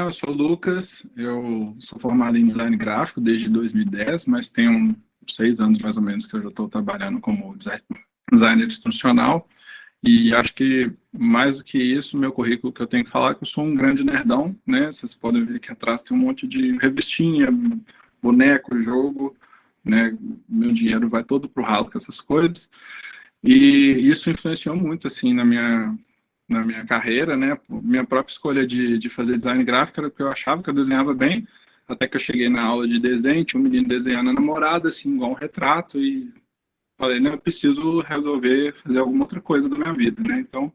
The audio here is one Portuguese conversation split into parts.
eu sou o Lucas, eu sou formado em design gráfico desde 2010, mas tenho uns 6 anos mais ou menos que eu já estou trabalhando como designer instrucional, e acho que mais do que isso, meu currículo que eu tenho que falar é que eu sou um grande nerdão, né? Vocês podem ver que atrás tem um monte de revistinha, boneco, jogo, né? Meu dinheiro vai todo pro ralo com essas coisas, e isso influenciou muito, assim, na minha carreira, né? Minha própria escolha de fazer design gráfico era porque eu achava que eu desenhava bem, até que eu cheguei na aula de desenho, tinha um menino desenhando a namorada, assim, igual um retrato, e falei, né, eu preciso resolver fazer alguma outra coisa da minha vida, né? Então,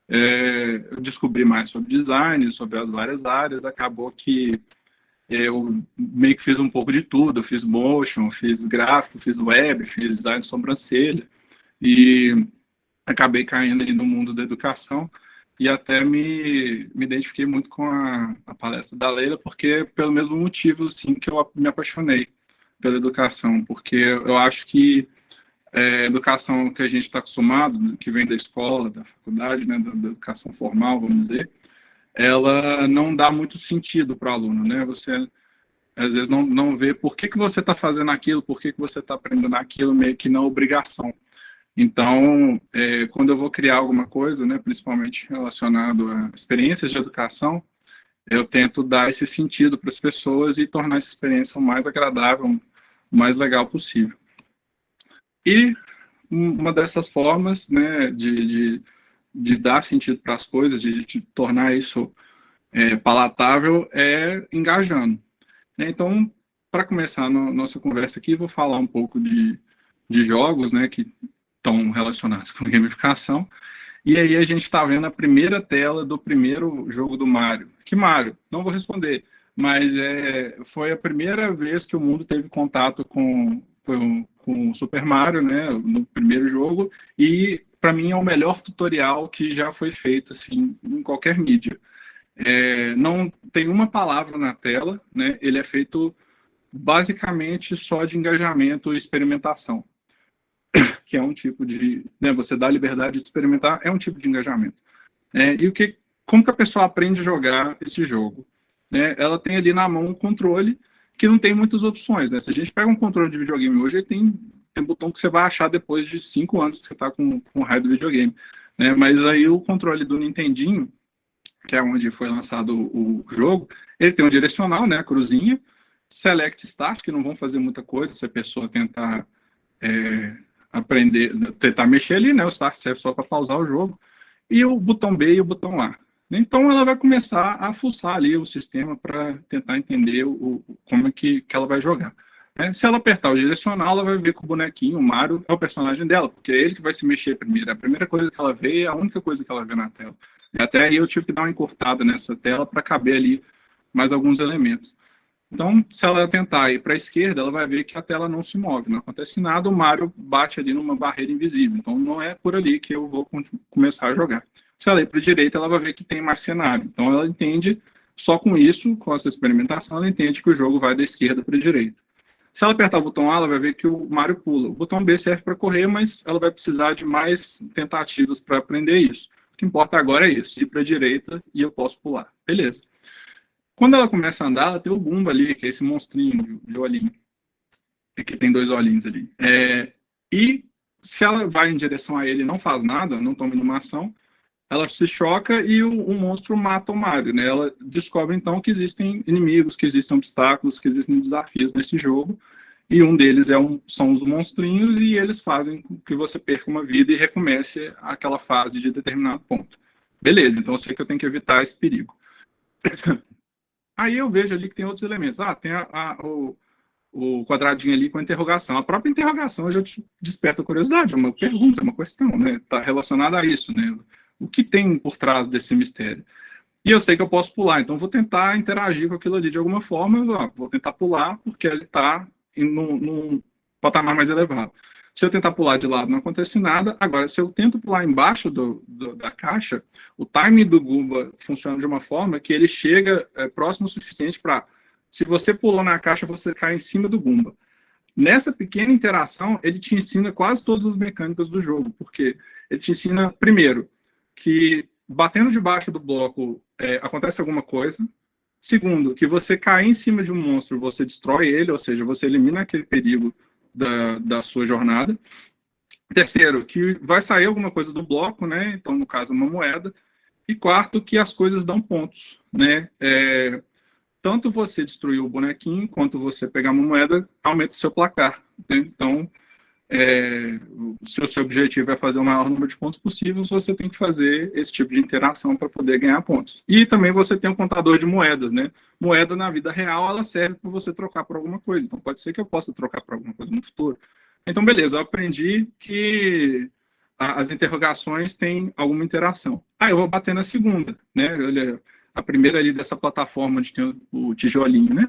eu descobri mais sobre design, sobre as várias áreas, acabou que eu meio que fiz um pouco de tudo, eu fiz motion, fiz gráfico, fiz web, fiz design de sobrancelha, e acabei caindo aí no mundo da educação e até me identifiquei muito com a palestra da Leila, porque pelo mesmo motivo, assim, que eu me apaixonei pela educação, porque eu acho que a educação que a gente está acostumado, que vem da escola, da faculdade, né, da educação formal, vamos dizer, ela não dá muito sentido para o aluno, né? Você às vezes não vê por que você está fazendo aquilo, por que você está aprendendo aquilo, meio que na obrigação. Então, quando eu vou criar alguma coisa, né, principalmente relacionado a experiências de educação, eu tento dar esse sentido para as pessoas e tornar essa experiência o mais agradável, o mais legal possível. E uma dessas formas, né, de dar sentido para as coisas, de tornar isso palatável, é engajando. Então, para começar a nossa conversa aqui, vou falar um pouco de jogos, né, que estão relacionados com gamificação. E aí a gente está vendo a primeira tela do primeiro jogo do Mario. Que Mario? Não vou responder, mas foi a primeira vez que o mundo teve contato com o Super Mario, né, no primeiro jogo, e para mim é o melhor tutorial que já foi feito assim, em qualquer mídia. Não tem uma palavra na tela, né, ele é feito basicamente só de engajamento e experimentação, que é um tipo de, né, você dá liberdade de experimentar, é um tipo de engajamento. E como que a pessoa aprende a jogar esse jogo? Ela tem ali na mão um controle que não tem muitas opções, né? Se a gente pega um controle de videogame hoje, ele tem botão que você vai achar depois de 5 anos que você está com o raio do videogame, né? Mas aí o controle do Nintendinho, que é onde foi lançado o jogo, ele tem um direcional, né, a cruzinha, select start, que não vão fazer muita coisa se a pessoa tentar aprender, tentar mexer ali, né? O start serve só para pausar o jogo, e o botão B e o botão A. Então ela vai começar a fuçar ali o sistema para tentar entender como é que ela vai jogar. Se ela apertar o direcional, ela vai ver que o bonequinho, o Mario, é o personagem dela, porque é ele que vai se mexer primeiro. A primeira coisa que ela vê é a única coisa que ela vê na tela. E até aí eu tive que dar uma encurtada nessa tela para caber ali mais alguns elementos. Então, se ela tentar ir para a esquerda, ela vai ver que a tela não se move, não acontece nada, o Mario bate ali numa barreira invisível. Então, não é por ali que eu vou começar a jogar. Se ela ir para a direita, ela vai ver que tem mais cenário. Então, ela entende, só com isso, com essa experimentação, ela entende que o jogo vai da esquerda para a direita. Se ela apertar o botão A, ela vai ver que o Mario pula. O botão B serve para correr, mas ela vai precisar de mais tentativas para aprender isso. O que importa agora é isso, ir para a direita e eu posso pular. Beleza. Quando ela começa a andar, ela tem o Goomba ali, que é esse monstrinho de olhinho, que tem 2 olhinhos ali. E se ela vai em direção a ele e não faz nada, não toma nenhuma ação, ela se choca e o monstro mata o Mario, né? Ela descobre então que existem inimigos, que existem obstáculos, que existem desafios nesse jogo, e um deles são os monstrinhos, e eles fazem com que você perca uma vida e recomece aquela fase de determinado ponto. Beleza, então eu sei que eu tenho que evitar esse perigo. Aí eu vejo ali que tem outros elementos. Tem o quadradinho ali com a interrogação. A própria interrogação já te desperta a curiosidade, é uma pergunta, é uma questão, né? Está relacionada a isso, né? O que tem por trás desse mistério? E eu sei que eu posso pular, então vou tentar interagir com aquilo ali de alguma forma. Vou tentar pular, porque ele está num patamar mais elevado. Se eu tentar pular de lado, não acontece nada. Agora, se eu tento pular embaixo da caixa, o time do Goomba funciona de uma forma que ele chega próximo o suficiente para, se você pulou na caixa, você cai em cima do Goomba. Nessa pequena interação, ele te ensina quase todas as mecânicas do jogo, porque ele te ensina, primeiro, que batendo debaixo do bloco acontece alguma coisa. Segundo, que você cair em cima de um monstro, você destrói ele, ou seja, você elimina aquele perigo da sua jornada. Terceiro, que vai sair alguma coisa do bloco, né? Então, no caso, uma moeda. E quarto, que as coisas dão pontos, né? Tanto você destruir o bonequinho, quanto você pegar uma moeda, aumenta o seu placar. Né? Então, se o seu objetivo é fazer o maior número de pontos possíveis, você tem que fazer esse tipo de interação para poder ganhar pontos. E também você tem um contador de moedas, né? Moeda na vida real, ela serve para você trocar por alguma coisa. Então, pode ser que eu possa trocar por alguma coisa no futuro. Então, beleza, eu aprendi que as interrogações têm alguma interação. Eu vou bater na segunda, né? A primeira ali dessa plataforma onde tem o tijolinho, né?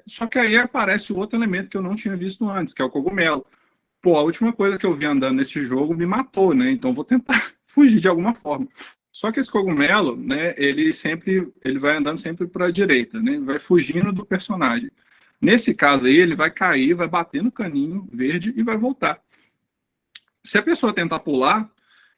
Só que aí aparece o outro elemento que eu não tinha visto antes, que é o cogumelo. Pô, a última coisa que eu vi andando nesse jogo me matou, né? Então vou tentar fugir de alguma forma. Só que esse cogumelo, né, ele vai andando sempre para a direita, né? Vai fugindo do personagem. Nesse caso aí, ele vai cair, vai bater no caninho verde e vai voltar. Se a pessoa tentar pular,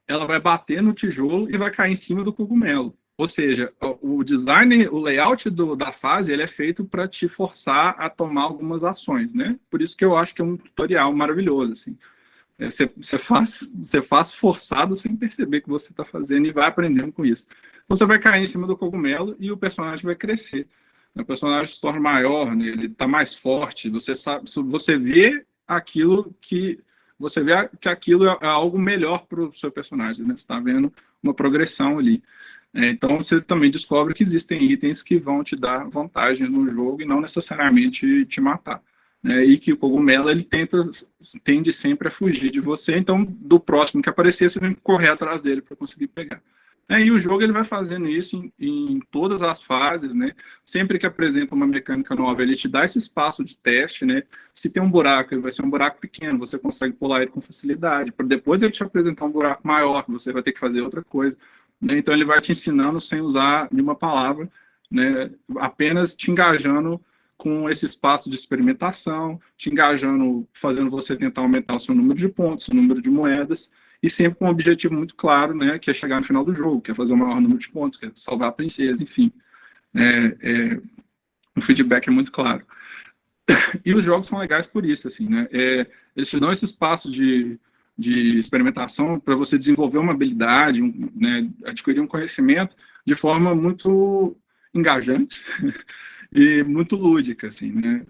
ela vai bater no tijolo e vai cair em cima do cogumelo. Ou seja, o design, o layout da fase, ele é feito para te forçar a tomar algumas ações, né? Por isso que eu acho que é um tutorial maravilhoso, assim. Você faz forçado sem perceber que você está fazendo e vai aprendendo com isso. Você vai cair em cima do cogumelo e o personagem vai crescer. O personagem se torna maior, né? Ele está mais forte. Você vê aquilo que aquilo é algo melhor para o seu personagem, né? Você está vendo uma progressão ali. Então você também descobre que existem itens que vão te dar vantagem no jogo e não necessariamente te matar. E que o cogumelo ele tende sempre a fugir de você, então do próximo que aparecer você tem que correr atrás dele para conseguir pegar. E o jogo ele vai fazendo isso em todas as fases, né? Sempre que apresenta uma mecânica nova, ele te dá esse espaço de teste, né? Se tem um buraco, ele vai ser um buraco pequeno, você consegue pular ele com facilidade, para depois ele te apresentar um buraco maior, que você vai ter que fazer outra coisa. Né? Então ele vai te ensinando sem usar nenhuma palavra, né? Apenas te engajando com esse espaço de experimentação, te engajando, fazendo você tentar aumentar o seu número de pontos, o número de moedas, e sempre com um objetivo muito claro, né, que é chegar no final do jogo, que é fazer o maior número de pontos, que é salvar a princesa, enfim. O feedback é muito claro. E os jogos são legais por isso, assim, né? Eles te dão esse espaço de experimentação para você desenvolver uma habilidade, né, adquirir um conhecimento de forma muito engajante e muito lúdica, assim, né?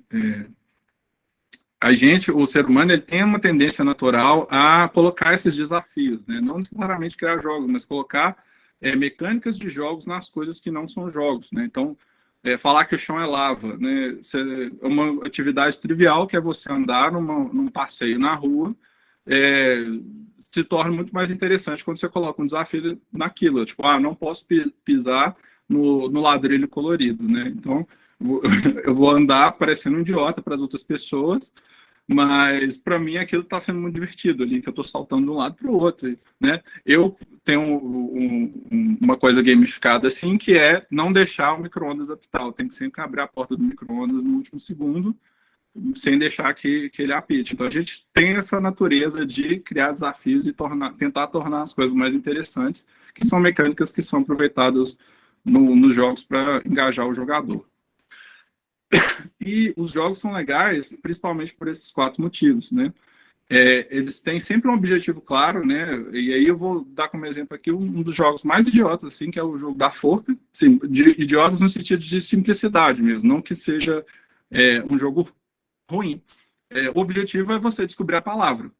O ser humano, ele tem uma tendência natural a colocar esses desafios, né? Não necessariamente criar jogos, mas colocar mecânicas de jogos nas coisas que não são jogos, né? Então, falar que o chão é lava, né? É uma atividade trivial que é você andar num passeio na rua, se torna muito mais interessante quando você coloca um desafio naquilo, tipo, não posso pisar no ladrilho colorido, né? Então, eu vou andar parecendo um idiota para as outras pessoas, mas para mim aquilo está sendo muito divertido ali, que eu estou saltando de um lado para o outro, né? Eu tenho uma coisa gamificada assim, que é não deixar o micro-ondas apitar, eu tenho que sempre abrir a porta do micro-ondas no último segundo, sem deixar que ele apite. Então a gente tem essa natureza de criar desafios e tentar tornar as coisas mais interessantes, que são mecânicas que são aproveitadas nos jogos para engajar o jogador. E os jogos são legais, principalmente por esses 4 motivos, né? Eles têm sempre um objetivo claro, né? E aí eu vou dar como exemplo aqui um dos jogos mais idiotas, assim, que é o jogo da Forca. Sim, idiotas no sentido de simplicidade mesmo, não que seja um jogo ruim. O objetivo é você descobrir a palavra.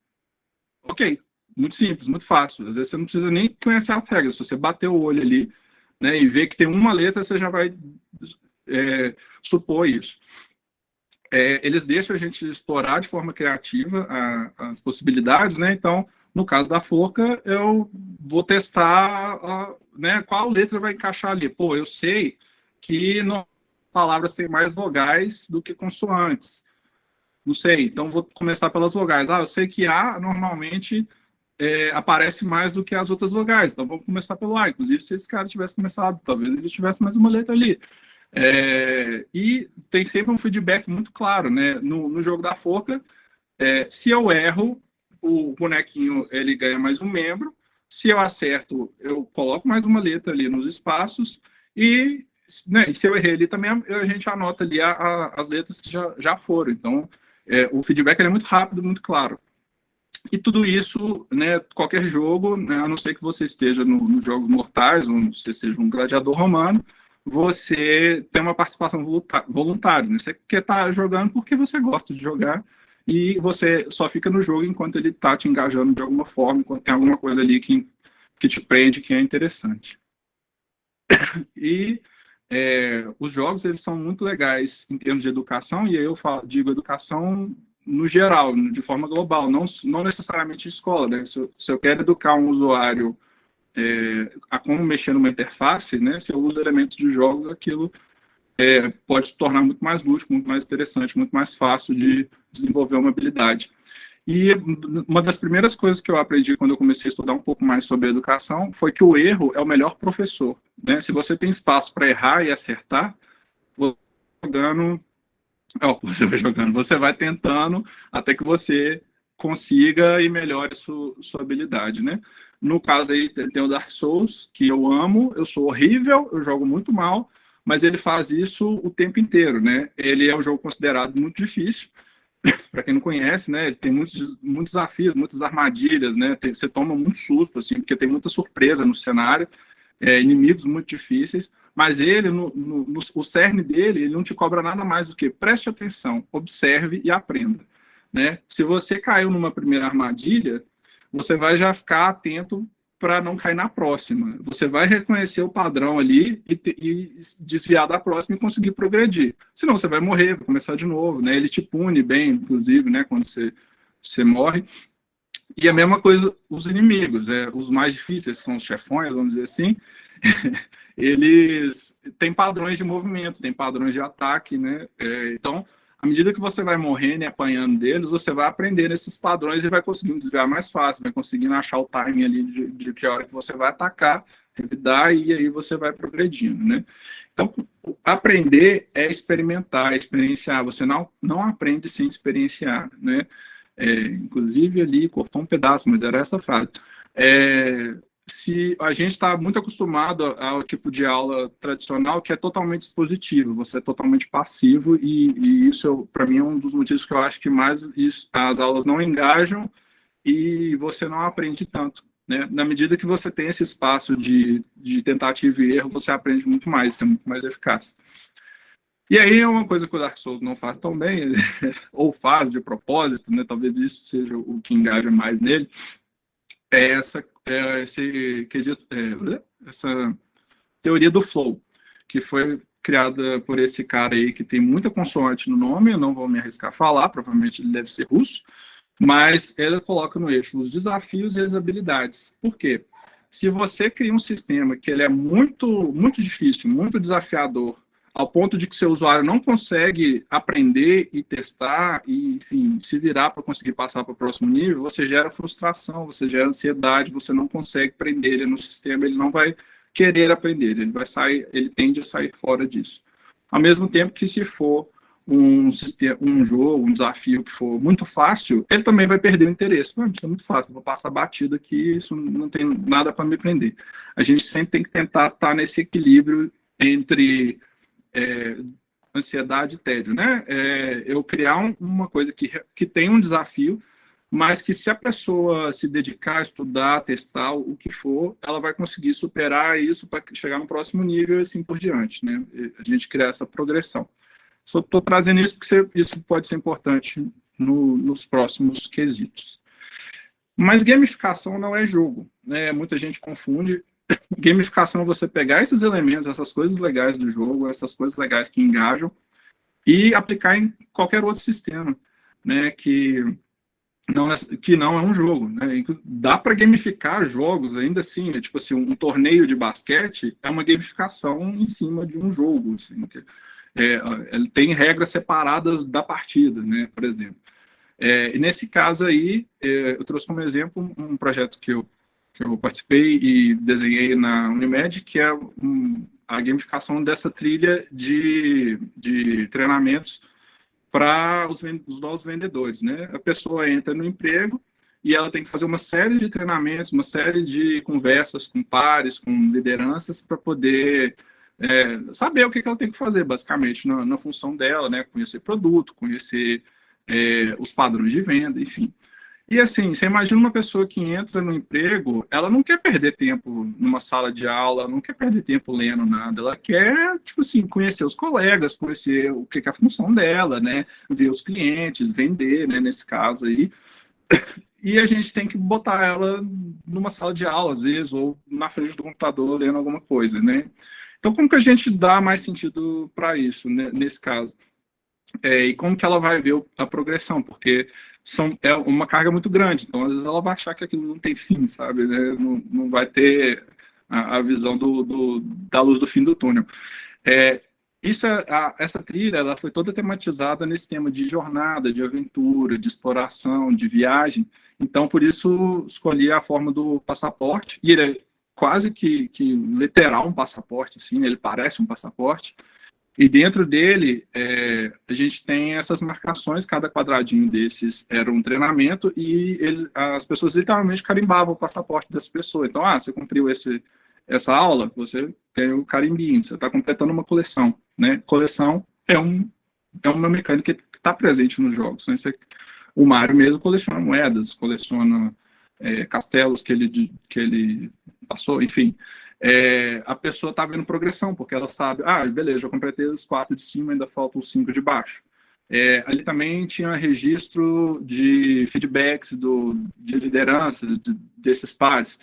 Ok, muito simples, muito fácil. Às vezes você não precisa nem conhecer as regras. Se você bater o olho ali, né, e ver que tem uma letra, você já vai supor isso. Eles deixam a gente explorar de forma criativa as possibilidades, né? Então, no caso da Forca, eu vou testar, né, qual letra vai encaixar ali. Pô, eu sei que palavras têm mais vogais do que consoantes. Não sei, então vou começar pelas vogais. Eu sei que A normalmente aparece mais do que as outras vogais, então vamos começar pelo A. Inclusive, se esse cara tivesse começado, talvez ele tivesse mais uma letra ali. E tem sempre um feedback muito claro, né? No jogo da Forca, se eu erro, o bonequinho ele ganha mais um membro. Se eu acerto, eu coloco mais uma letra ali nos espaços. E né, e se eu errei ali também, a gente anota ali as letras que já foram. Então, o feedback é muito rápido, muito claro. E tudo isso, né, qualquer jogo, né, a não ser que você esteja nos Jogos Mortais, ou você seja um gladiador romano, você tem uma participação voluntária. Né? Você quer estar jogando porque você gosta de jogar, e você só fica no jogo enquanto ele está te engajando de alguma forma, enquanto tem alguma coisa ali que te prende, que é interessante. E os jogos, eles são muito legais em termos de educação, e aí eu digo educação no geral, de forma global, não necessariamente escola. Né? Se eu quero educar um usuário a como mexer numa interface, né, se eu uso elementos de jogos, aquilo pode se tornar muito mais lúdico, muito mais interessante, muito mais fácil de desenvolver uma habilidade. E uma das primeiras coisas que eu aprendi quando eu comecei a estudar um pouco mais sobre educação foi que o erro é o melhor professor. Né? Se você tem espaço para errar e acertar, você vai jogando, você vai tentando até que você consiga e melhore sua habilidade. Né? No caso aí, tem o Dark Souls, que eu amo, eu sou horrível, eu jogo muito mal, mas ele faz isso o tempo inteiro. Né? Ele é um jogo considerado muito difícil, para quem não conhece, né, ele tem muitos desafios, muitas armadilhas, né, você toma muito susto, assim, porque tem muita surpresa no cenário, inimigos muito difíceis, mas ele, o cerne dele, ele não te cobra nada mais do que preste atenção, observe e aprenda. Né? Se você caiu numa primeira armadilha, você vai já ficar atento para não cair na próxima. Você vai reconhecer o padrão ali e desviar da próxima e conseguir progredir. Senão você vai morrer, vai começar de novo. Né? Ele te pune bem, inclusive, né? Quando você morre. E a mesma coisa os inimigos. Os mais difíceis são os chefões, vamos dizer assim. Eles têm padrões de movimento, têm padrões de ataque. Né? Então, à medida que você vai morrendo e apanhando deles, você vai aprendendo esses padrões e vai conseguindo desviar mais fácil, vai conseguindo achar o timing ali de que hora que você vai atacar, revidar, e aí você vai progredindo, né? Então, aprender é experimentar, é experienciar. Você não aprende sem experienciar, né? Inclusive ali, cortou um pedaço, mas era essa frase. Se a gente está muito acostumado ao tipo de aula tradicional que é totalmente expositivo, você é totalmente passivo, e isso, para mim, é um dos motivos que eu acho que mais as aulas não engajam e você não aprende tanto. Né? Na medida que você tem esse espaço de tentativa e erro, você aprende muito mais, é muito mais eficaz. E aí é uma coisa que o Dark Souls não faz tão bem, ou faz de propósito, né? Talvez isso seja o que engaja mais nele, essa teoria do flow, que foi criada por esse cara aí que tem muita consoante no nome, eu não vou me arriscar a falar, provavelmente ele deve ser russo, mas ele coloca no eixo os desafios e as habilidades. Por quê? Se você cria um sistema que ele é muito, muito difícil, muito desafiador, ao ponto de que seu usuário não consegue aprender e testar e, enfim, se virar para conseguir passar para o próximo nível, você gera frustração, você gera ansiedade, você não consegue prender ele no sistema, ele não vai querer aprender, ele tende a sair fora disso. Ao mesmo tempo que se for um jogo, um desafio que for muito fácil, ele também vai perder o interesse. Isso é muito fácil, vou passar batido aqui, isso não tem nada para me prender. A gente sempre tem que tentar estar nesse equilíbrio entre ansiedade e tédio, né? Eu criar uma coisa que tem um desafio, mas que se a pessoa se dedicar, estudar, testar, o que for, ela vai conseguir superar isso para chegar no próximo nível e assim por diante, né? A gente criar essa progressão. Só estou trazendo isso porque isso pode ser importante nos próximos quesitos. Mas gamificação não é jogo, né? Muita gente confunde. Gamificação é você pegar esses elementos, essas coisas legais do jogo, essas coisas legais que engajam, e aplicar em qualquer outro sistema, né? Que não é um jogo, né? Dá para gamificar jogos ainda assim, né? Tipo assim, um torneio de basquete é uma gamificação em cima de um jogo, assim, ele tem regras separadas da partida, né, por exemplo. E nesse caso aí, eu trouxe como exemplo um projeto que eu participei e desenhei na Unimed, que é a gamificação dessa trilha de treinamentos para os novos vendedores. Né? A pessoa entra no emprego e ela tem que fazer uma série de treinamentos, uma série de conversas com pares, com lideranças, para poder saber o que ela tem que fazer, basicamente, na função dela, né? Conhecer produto, conhecer os padrões de venda, enfim. E assim, você imagina uma pessoa que entra no emprego, ela não quer perder tempo numa sala de aula, não quer perder tempo lendo nada, ela quer, tipo assim, conhecer os colegas, conhecer o que é a função dela, né? Ver os clientes, vender, né? Nesse caso aí. E a gente tem que botar ela numa sala de aula, às vezes, ou na frente do computador lendo alguma coisa, né? Então, como que a gente dá mais sentido para isso, né, nesse caso? E como que ela vai ver a progressão? Porque é uma carga muito grande, então às vezes ela vai achar que aquilo não tem fim, sabe? Né? Não vai ter a visão da luz do fim do túnel. É, essa trilha ela foi toda tematizada nesse tema de jornada, de aventura, de exploração, de viagem. Então, por isso, escolhi a forma do passaporte. E ele é quase que literal um passaporte, assim, né? Ele parece um passaporte. E dentro dele, a gente tem essas marcações, cada quadradinho desses era um treinamento, e as pessoas literalmente carimbavam o passaporte dessa pessoa. Então, você cumpriu essa aula, você tem o carimbinho, você está completando uma coleção. Né? Coleção é uma mecânica que está presente nos jogos. Né? O Mario mesmo coleciona moedas, coleciona castelos que ele passou, enfim. A pessoa está vendo progressão, porque ela sabe, beleza, eu completei os 4 de cima, ainda faltam os 5 de baixo. Ali também tinha registro de feedbacks de lideranças desses pares.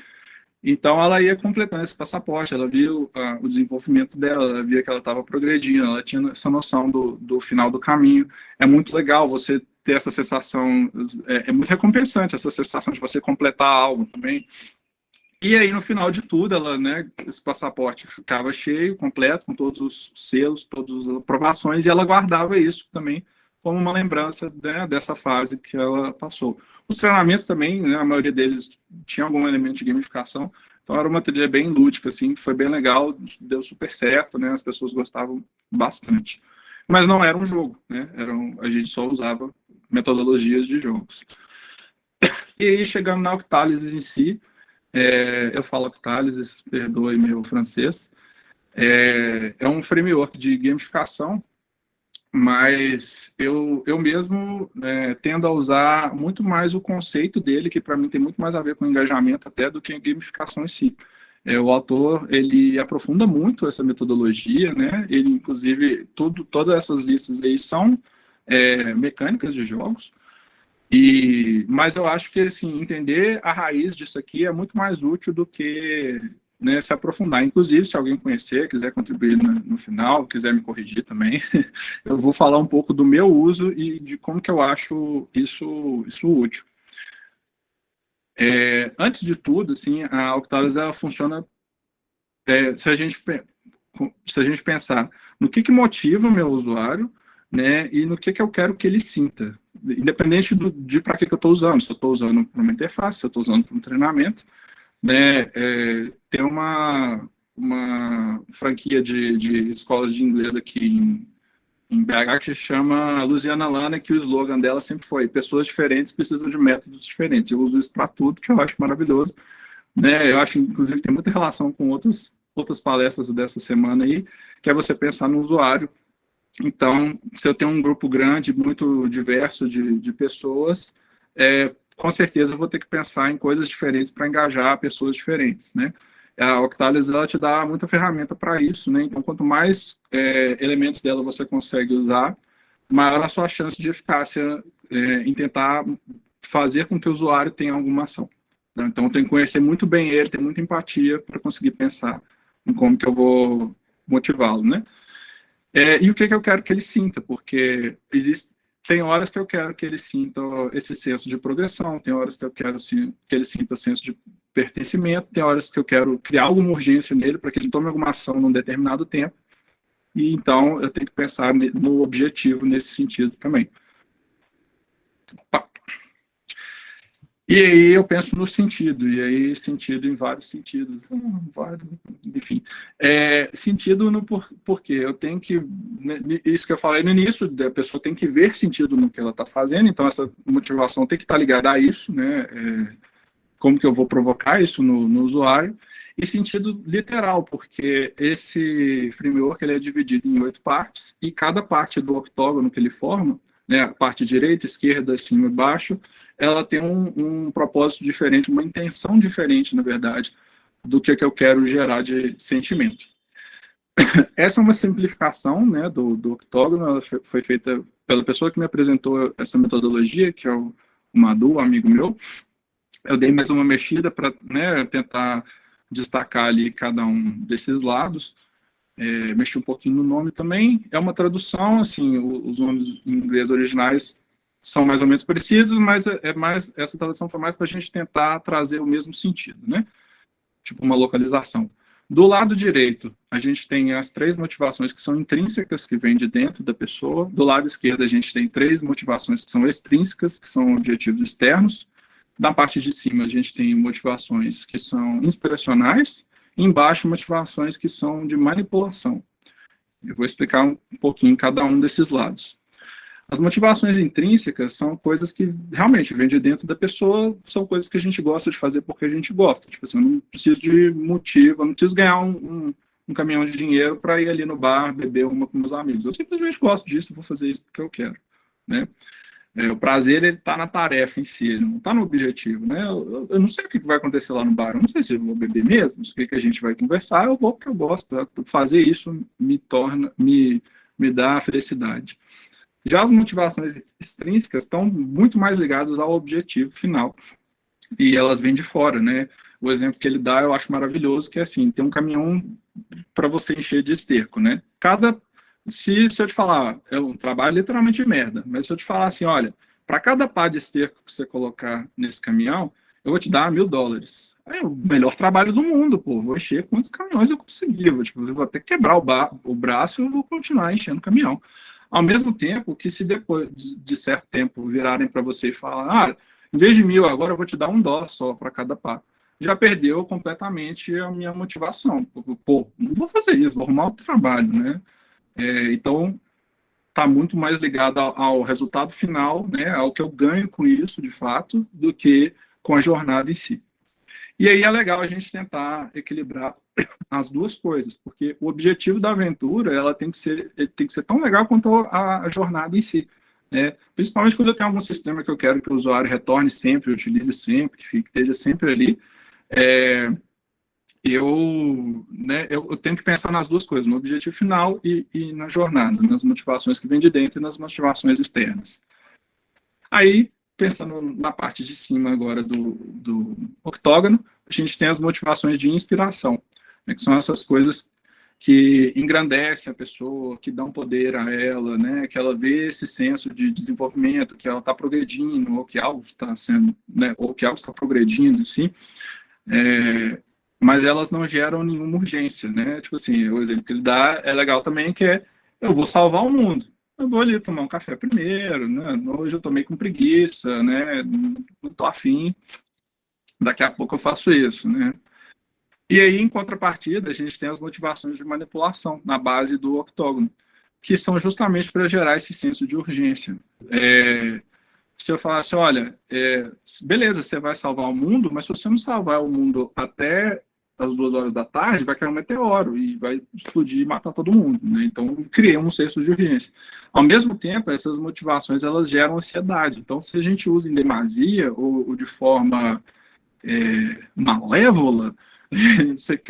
Então, ela ia completando esse passaporte, ela viu o desenvolvimento dela, ela via que ela estava progredindo, ela tinha essa noção do final do caminho. É muito legal você ter essa sensação, é muito recompensante essa sensação de você completar algo também. E aí, no final de tudo, né, esse passaporte ficava cheio, completo, com todos os selos, todas as aprovações, e ela guardava isso também como uma lembrança, né, dessa fase que ela passou. Os treinamentos também, né, a maioria deles tinha algum elemento de gamificação, então era uma trilha bem lúdica, assim, que foi bem legal, deu super certo, né, as pessoas gostavam bastante. Mas não era um jogo, né, a gente só usava metodologias de jogos. E aí, chegando na Octalis em si, eu falo Octalis, perdoe meu francês, é um framework de gamificação, mas eu mesmo tendo a usar muito mais o conceito dele, que para mim tem muito mais a ver com engajamento até do que a gamificação em si. O autor, ele aprofunda muito essa metodologia, né? Ele, inclusive, todas essas listas aí são mecânicas de jogos, mas eu acho que assim, entender a raiz disso aqui é muito mais útil do que, né, se aprofundar. Inclusive, se alguém conhecer, quiser contribuir no final, quiser me corrigir também, eu vou falar um pouco do meu uso e de como que eu acho isso útil. Antes de tudo, assim, a Octavius ela funciona se a gente pensar no que motiva o meu usuário, né, e no que eu quero que ele sinta, independente de para que eu estou usando, se eu estou usando para uma interface, se eu estou usando para um treinamento, né, tem uma franquia de escolas de inglês aqui em BH que se chama Luciana Lana, que o slogan dela sempre foi: pessoas diferentes precisam de métodos diferentes. Eu uso isso para tudo, que eu acho maravilhoso, né? Eu acho, inclusive, tem muita relação com outras palestras dessa semana aí, que é você pensar no usuário. Então, se eu tenho um grupo grande, muito diverso de pessoas, com certeza eu vou ter que pensar em coisas diferentes para engajar pessoas diferentes, né? A Octalis, ela te dá muita ferramenta para isso, né? Então, quanto mais elementos dela você consegue usar, maior a sua chance de eficácia em tentar fazer com que o usuário tenha alguma ação. Né? Então, eu tenho que conhecer muito bem ele, ter muita empatia para conseguir pensar em como que eu vou motivá-lo, né? E o que eu quero que ele sinta, porque tem horas que eu quero que ele sinta esse senso de progressão, tem horas que eu quero que ele sinta senso de pertencimento, tem horas que eu quero criar alguma urgência nele para que ele tome alguma ação num determinado tempo, e então eu tenho que pensar no objetivo nesse sentido também. E aí eu penso no sentido, e aí sentido em vários sentidos, enfim. Sentido no porquê. Eu tenho que, isso que eu falei no início, a pessoa tem que ver sentido no que ela está fazendo, então essa motivação tem que estar ligada a isso, né? como que eu vou provocar isso no usuário, e sentido literal, porque esse framework ele é dividido em 8 partes, e cada parte do octógono que ele forma, né, a parte direita, esquerda, cima e baixo, ela tem um propósito diferente, uma intenção diferente, na verdade, do que eu quero gerar de sentimento. Essa é uma simplificação, né, do octógono, ela foi feita pela pessoa que me apresentou essa metodologia, que é o Madu, um amigo meu. Eu dei mais uma mexida para, né, tentar destacar ali cada um desses lados, mexi um pouquinho no nome também. É uma tradução, assim, os nomes em inglês originais são mais ou menos parecidos, mas essa tradução foi mais para a gente tentar trazer o mesmo sentido, né? Tipo uma localização. Do lado direito, a gente tem as 3 motivações que são intrínsecas, que vêm de dentro da pessoa. Do lado esquerdo, a gente tem 3 motivações que são extrínsecas, que são objetivos externos. Da parte de cima, a gente tem motivações que são inspiracionais. E embaixo, motivações que são de manipulação. Eu vou explicar um pouquinho cada um desses lados. As motivações intrínsecas são coisas que realmente vêm de dentro da pessoa, são coisas que a gente gosta de fazer porque a gente gosta. Tipo assim, eu não preciso de motivo, eu não preciso ganhar um caminhão de dinheiro para ir ali no bar, beber uma com meus amigos. Eu simplesmente gosto disso, vou fazer isso porque eu quero, né? O prazer, ele está na tarefa em si, ele não está no objetivo, né? Eu não sei o que vai acontecer lá no bar, eu não sei se eu vou beber mesmo, o que a gente vai conversar, eu vou porque eu gosto, fazer isso me dá felicidade. Já as motivações extrínsecas estão muito mais ligadas ao objetivo final, e elas vêm de fora, né? O exemplo que ele dá eu acho maravilhoso, que é assim, tem um caminhão para você encher de esterco, né? Se eu te falar, é um trabalho literalmente de merda, mas se eu te falar assim, olha, para cada pá de esterco que você colocar nesse caminhão, eu vou te dar $1.000. É o melhor trabalho do mundo, pô. Vou encher quantos caminhões eu conseguir. Eu vou até quebrar o braço e eu vou continuar enchendo o caminhão. Ao mesmo tempo que se depois de certo tempo virarem para você e falar, em vez de 1.000, agora eu vou te dar $1 só para cada pá. Já perdeu completamente a minha motivação. Pô, não vou fazer isso, vou arrumar outro trabalho, né? Então, está muito mais ligado ao resultado final, né, ao que eu ganho com isso, de fato, do que com a jornada em si. E aí é legal a gente tentar equilibrar as duas coisas, porque o objetivo da aventura ela tem que ser tão legal quanto a jornada em si. Né? Principalmente quando eu tenho algum sistema que eu quero que o usuário retorne sempre, utilize sempre, que esteja sempre ali. Eu tenho que pensar nas duas coisas, no objetivo final e na jornada, nas motivações que vêm de dentro e nas motivações externas. Aí, pensando na parte de cima agora do octógono, a gente tem as motivações de inspiração, né, que são essas coisas que engrandecem a pessoa, que dão poder a ela, né, que ela vê esse senso de desenvolvimento, que ela está progredindo, ou que algo está sendo, né, ou que algo está progredindo, assim, mas elas não geram nenhuma urgência, né? Tipo assim, o exemplo que ele dá é legal também, que é, eu vou salvar o mundo. Eu vou ali tomar um café primeiro, né? Hoje eu tomei com preguiça, né? Não tô afim, daqui a pouco eu faço isso, né? E aí, em contrapartida, a gente tem as motivações de manipulação na base do octógono, que são justamente para gerar esse senso de urgência. Se eu falasse, olha, beleza, você vai salvar o mundo, mas se você não salvar o mundo até às 2 horas da tarde, vai cair um meteoro e vai explodir e matar todo mundo. Né? Então, criei um senso de urgência. Ao mesmo tempo, essas motivações, elas geram ansiedade. Então, se a gente usa em demasia ou de forma malévola, você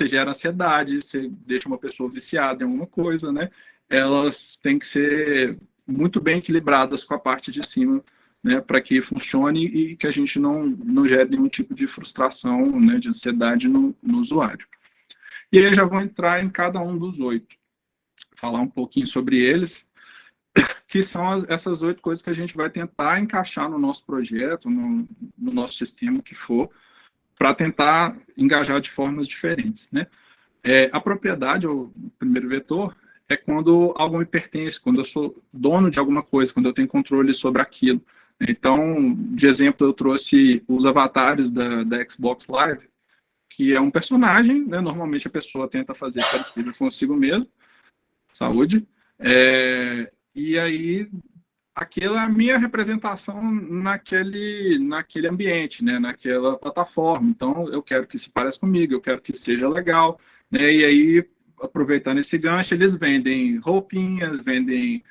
gera ansiedade, você deixa uma pessoa viciada em alguma coisa, né? Elas têm que ser muito bem equilibradas com a parte de cima, né, para que funcione e que a gente não gere nenhum tipo de frustração, né, de ansiedade no usuário. E aí eu já vou entrar em cada um dos 8, falar um pouquinho sobre eles, que são essas 8 coisas que a gente vai tentar encaixar no nosso projeto, no nosso sistema que for, para tentar engajar de formas diferentes, né? A propriedade, o primeiro vetor, é quando algo me pertence, quando eu sou dono de alguma coisa, quando eu tenho controle sobre aquilo. Então, de exemplo, eu trouxe os avatares da Xbox Live, que é um personagem, né? Normalmente a pessoa tenta fazer parecido consigo mesmo, saúde, e aí aquilo é a minha representação naquele ambiente, né, naquela plataforma. Então, eu quero que se pareça comigo, eu quero que seja legal, né, e aí, aproveitando esse gancho, eles vendem roupinhas, vendem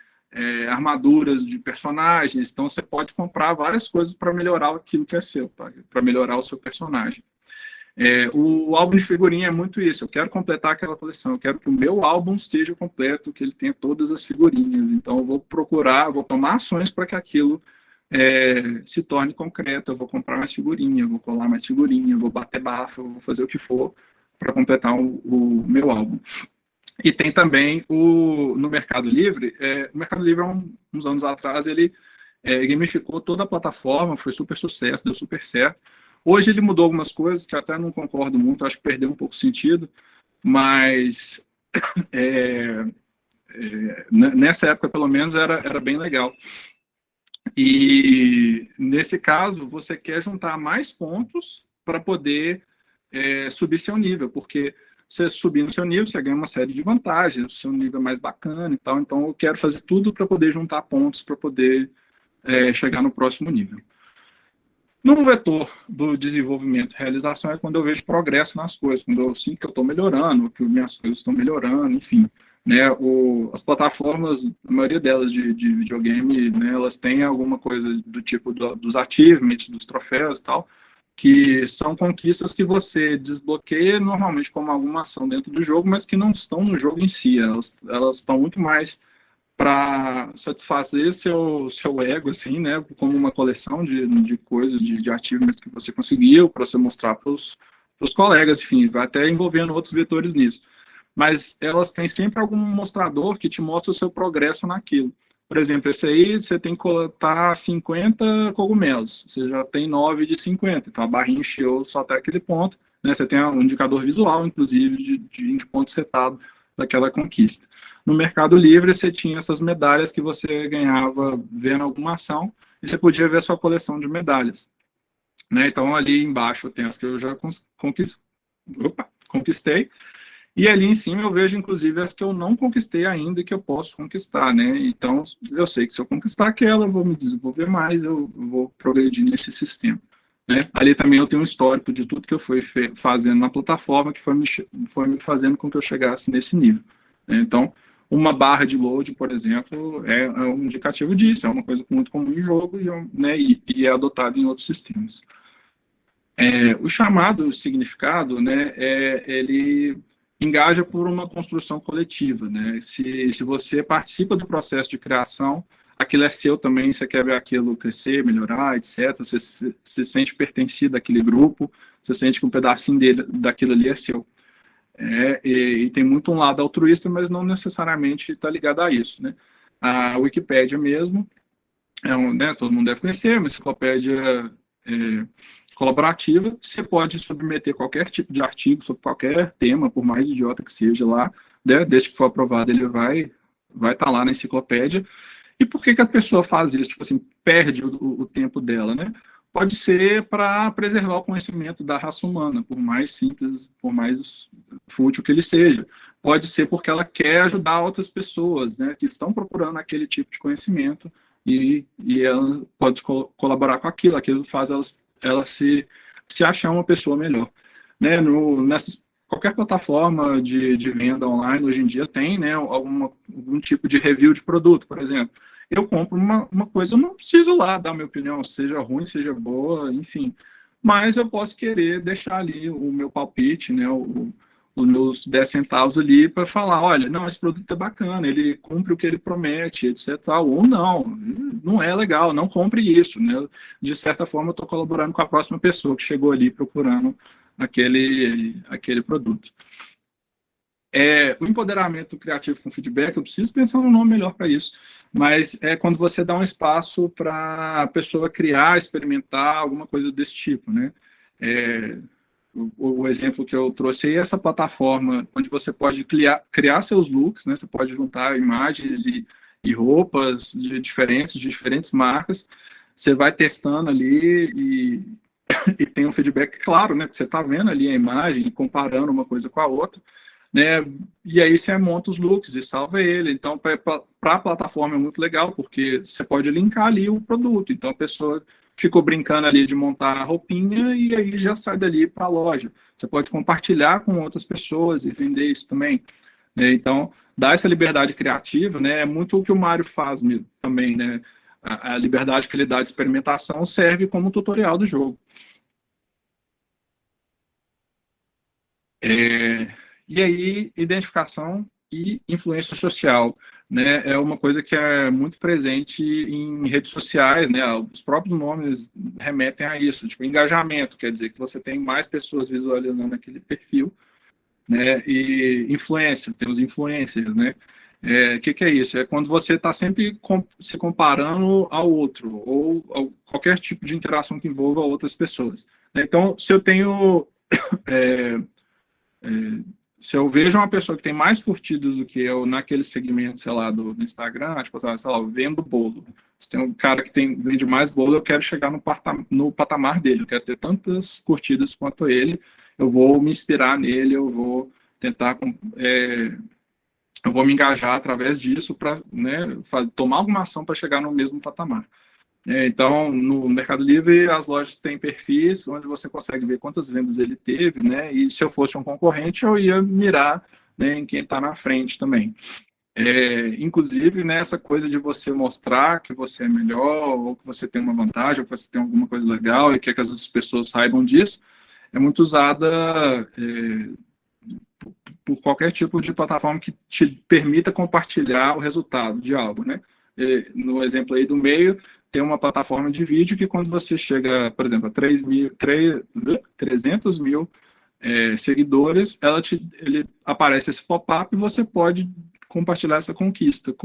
armaduras de personagens, então você pode comprar várias coisas para melhorar aquilo que é seu, tá? Para melhorar o seu personagem. O álbum de figurinha é muito isso. Eu quero completar aquela coleção. Eu quero que o meu álbum esteja completo, que ele tenha todas as figurinhas. Então, eu vou procurar, vou tomar ações para que aquilo se torne concreto. Eu vou comprar mais figurinha, eu vou colar mais figurinha, eu vou bater bafo, eu vou fazer o que for para completar o meu álbum. E tem também no Mercado Livre. O Mercado Livre, há uns anos atrás, ele gamificou toda a plataforma, foi super sucesso, deu super certo. Hoje ele mudou algumas coisas que eu até não concordo muito, acho que perdeu um pouco o sentido, mas nessa época, pelo menos, era bem legal. E, nesse caso, você quer juntar mais pontos para poder subir seu nível, porque você subir no seu nível, você ganha uma série de vantagens, o seu nível é mais bacana e tal, então eu quero fazer tudo para poder juntar pontos, para poder chegar no próximo nível. No vetor do desenvolvimento e realização é quando eu vejo progresso nas coisas, quando eu sinto que eu estou melhorando, que minhas coisas estão melhorando, enfim. Né, as plataformas, a maioria delas de videogame, né, elas têm alguma coisa do tipo dos achievements, dos troféus e tal, que são conquistas que você desbloqueia normalmente como alguma ação dentro do jogo, mas que não estão no jogo em si, elas estão muito mais para satisfazer seu ego, assim, né, como uma coleção de coisas, de achievements que você conseguiu, para você mostrar para os colegas, enfim, vai até envolvendo outros vetores nisso. Mas elas têm sempre algum mostrador que te mostra o seu progresso naquilo. Por exemplo, esse aí, você tem que coletar 50 cogumelos, você já tem 9 de 50, então a barrinha encheu só até aquele ponto, né, você tem um indicador visual, inclusive, de ponto setado daquela conquista. No Mercado Livre, você tinha essas medalhas que você ganhava vendo alguma ação, e você podia ver a sua coleção de medalhas. Né? Então, ali embaixo tem as que eu já conquistei, e ali em cima eu vejo, inclusive, as que eu não conquistei ainda e que eu posso conquistar, né? Então, eu sei que se eu conquistar aquela, eu vou me desenvolver mais, eu vou progredir nesse sistema. Né? Ali também eu tenho um histórico de tudo que eu fui fazendo na plataforma que foi me fazendo com que eu chegasse nesse nível. Né? Então, uma barra de load, por exemplo, é um indicativo disso, é uma coisa muito comum em jogo né, e é adotado em outros sistemas. O chamado significado, né, ele engaja por uma construção coletiva. Né? Se você participa do processo de criação, aquilo é seu também, você quer ver aquilo crescer, melhorar, etc. Você se sente pertencido àquele grupo, você sente que um pedacinho daquilo ali é seu. E tem muito um lado altruísta, mas não necessariamente está ligado a isso. Né? A Wikipédia mesmo, né, todo mundo deve conhecer, uma enciclopédia colaborativa, você pode submeter qualquer tipo de artigo sobre qualquer tema, por mais idiota que seja lá, né, desde que for aprovado, ele vai estar lá na enciclopédia. E por que a pessoa faz isso? Tipo assim, perde o tempo dela, né? Pode ser para preservar o conhecimento da raça humana, por mais simples, por mais fútil que ele seja. Pode ser porque ela quer ajudar outras pessoas, né, que estão procurando aquele tipo de conhecimento e ela pode colaborar com aquilo faz ela se achar uma pessoa melhor. Né? Qualquer plataforma de venda online hoje em dia tem, né, algum tipo de review de produto, por exemplo. Eu compro uma coisa, eu não preciso lá dar minha opinião, seja ruim, seja boa, enfim. Mas eu posso querer deixar ali o meu palpite, né, os meus 10 centavos ali para falar, olha, não, esse produto é bacana, ele cumpre o que ele promete, etc. Ou não é legal, não compre isso. Né? De certa forma, eu estou colaborando com a próxima pessoa que chegou ali procurando aquele produto. O empoderamento criativo com feedback, eu preciso pensar num nome melhor para isso, mas é quando você dá um espaço para a pessoa criar, experimentar alguma coisa desse tipo, né? O exemplo que eu trouxe aí é essa plataforma onde você pode criar seus looks, né? Você pode juntar imagens e roupas de diferentes marcas, você vai testando ali e tem um feedback claro, né? Porque você está vendo ali a imagem, comparando uma coisa com a outra, né? E aí você monta os looks e salva ele. Então, para a plataforma é muito legal, porque você pode linkar ali o produto. Então, a pessoa ficou brincando ali de montar a roupinha e aí já sai dali para a loja. Você pode compartilhar com outras pessoas e vender isso também, né? Então, dá essa liberdade criativa, né? É muito o que o Mário faz também, né? A liberdade que ele dá de experimentação serve como tutorial do jogo. É, e aí, identificação e influência social, né? É uma coisa que é muito presente em redes sociais, né? Os próprios nomes remetem a isso, tipo, engajamento, quer dizer que você tem mais pessoas visualizando aquele perfil, né? E influência, tem os influencers, né? Que é isso? É quando você está sempre se comparando ao outro, ou qualquer tipo de interação que envolva outras pessoas, né? Então, se eu tenho é, se eu vejo uma pessoa que tem mais curtidas do que eu naquele segmento, sei lá, do Instagram, tipo, sei lá, eu vendo bolo. Se tem um cara que vende mais bolo, eu quero chegar no patamar dele, eu quero ter tantas curtidas quanto ele, eu vou me inspirar nele, eu vou tentar, eu vou me engajar através disso para, né, tomar alguma ação para chegar no mesmo patamar. Então, no Mercado Livre, as lojas têm perfis onde você consegue ver quantas vendas ele teve, né? E se eu fosse um concorrente, eu ia mirar, né, em quem está na frente também. Inclusive, né, essa coisa de você mostrar que você é melhor, ou que você tem uma vantagem, ou que você tem alguma coisa legal e quer que as outras pessoas saibam disso, é muito usada por qualquer tipo de plataforma que te permita compartilhar o resultado de algo, né? No exemplo aí do meio, tem uma plataforma de vídeo que quando você chega, por exemplo, a 300 mil seguidores, ele aparece esse pop-up e você pode compartilhar essa conquista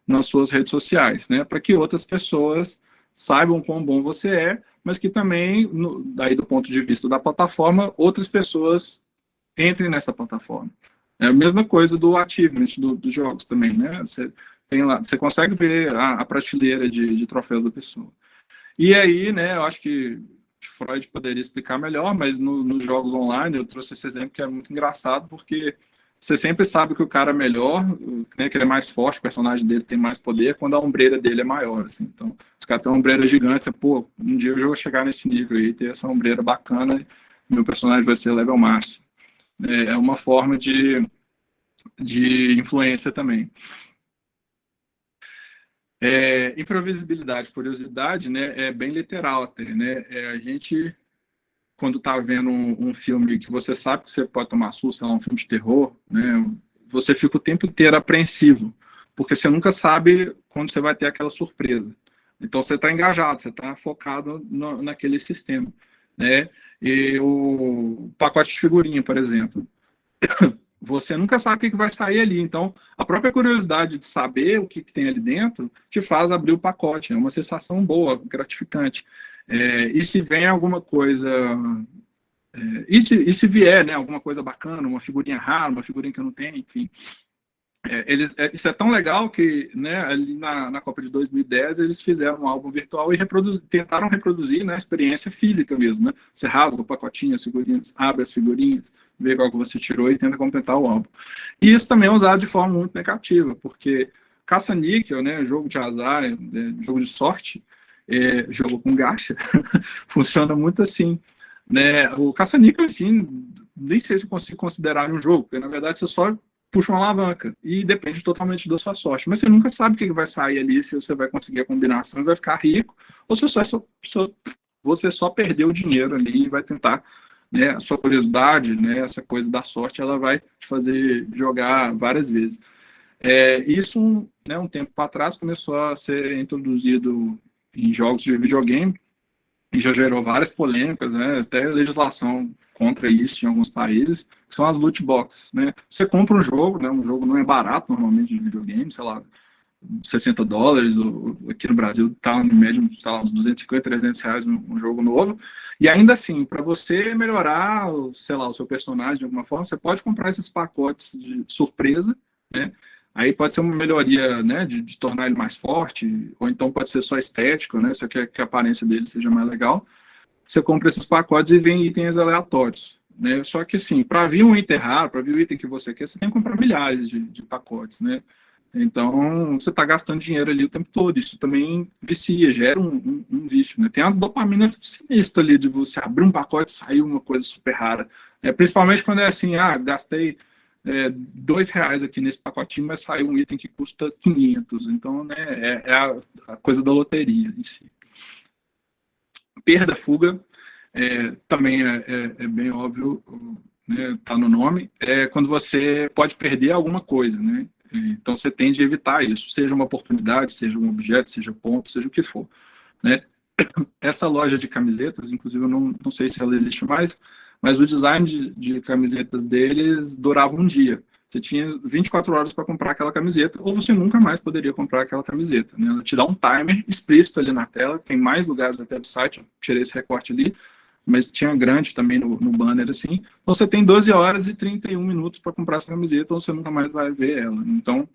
nas suas redes sociais, né? Para que outras pessoas saibam quão bom você é, mas que também, daí do ponto de vista da plataforma, outras pessoas entrem nessa plataforma. É a mesma coisa do achievement dos jogos também, né? Você tem lá, você consegue ver a prateleira de troféus da pessoa. E aí, né, eu acho que Freud poderia explicar melhor, mas nos jogos online eu trouxe esse exemplo que é muito engraçado, porque você sempre sabe que o cara é melhor, né, que ele é mais forte, o personagem dele tem mais poder, quando a ombreira dele é maior, assim. Então, os caras têm uma ombreira gigante, pô, um dia eu vou chegar nesse nível aí, ter essa ombreira bacana, meu personagem vai ser level máximo. É uma forma de influência também. Imprevisibilidade, curiosidade, né, é bem literal até, né? A gente, quando está vendo um filme que você sabe que você pode tomar susto, sei lá, um filme de terror, né, você fica o tempo inteiro apreensivo, porque você nunca sabe quando você vai ter aquela surpresa. Então você está engajado, você está focado naquele sistema, né? E o pacote de figurinha, por exemplo, você nunca sabe o que vai sair ali. Então, a própria curiosidade de saber o que tem ali dentro te faz abrir o pacote. É uma sensação boa, gratificante. E se vem alguma coisa. E se vier, né, alguma coisa bacana, uma figurinha rara, uma figurinha que eu não tenho, enfim. Isso é tão legal que, né, ali na Copa de 2010 eles fizeram um álbum virtual e tentaram reproduzir, né, a experiência física mesmo, né? Você rasga o pacotinho, as figurinhas, abre as figurinhas, vê qual que você tirou e tenta completar o álbum. E isso também é usado de forma muito negativa, porque caça-níquel, né, jogo de azar, jogo de sorte, jogo com gacha, funciona muito assim, né? O caça-níquel, assim, nem sei se eu consigo considerar um jogo, porque na verdade você só puxa uma alavanca e depende totalmente da sua sorte. Mas você nunca sabe o que vai sair ali, se você vai conseguir a combinação e vai ficar rico, ou se você só perdeu o dinheiro ali e vai tentar, né, a sua curiosidade, né, essa coisa da sorte, ela vai te fazer jogar várias vezes. Isso, né, um tempo para trás, começou a ser introduzido em jogos de videogame, e já gerou várias polêmicas, né, até legislação contra isso em alguns países, que são as loot boxes, né? Você compra um jogo, né, um jogo não é barato normalmente de videogame, sei lá, US$ 60, aqui no Brasil está no médio, sei lá, uns 250, R$ 300 um jogo novo, e ainda assim, para você melhorar, sei lá, o seu personagem de alguma forma, você pode comprar esses pacotes de surpresa, né? Aí pode ser uma melhoria, né, de tornar ele mais forte, ou então pode ser só estético, né, você quer que a aparência dele seja mais legal. Você compra esses pacotes e vem itens aleatórios. né? Só que, assim, para vir um item raro, para vir o item que você quer, você tem que comprar milhares de pacotes, né? Então, você está gastando dinheiro ali o tempo todo. Isso também vicia, gera um vício, né? Tem a dopamina sinistra ali de você abrir um pacote e sair uma coisa super rara. Principalmente quando é assim, gastei R$ 2 aqui nesse pacotinho, mas saiu um item que custa 500. Então, né, é a coisa da loteria em si. Perda, fuga, também é bem óbvio, né, tá no nome, é quando você pode perder alguma coisa, né? Então você tende a evitar isso, seja uma oportunidade, seja um objeto, seja ponto, seja o que for, né? Essa loja de camisetas, inclusive eu não sei se ela existe mais, mas o design de camisetas deles durava um dia. Você tinha 24 horas para comprar aquela camiseta, ou você nunca mais poderia comprar aquela camiseta, né? Ela te dá um timer explícito ali na tela, tem mais lugares até do site, eu tirei esse recorte ali, mas tinha grande também no banner, assim. Então, você tem 12 horas e 31 minutos para comprar essa camiseta, ou você nunca mais vai ver ela. Então,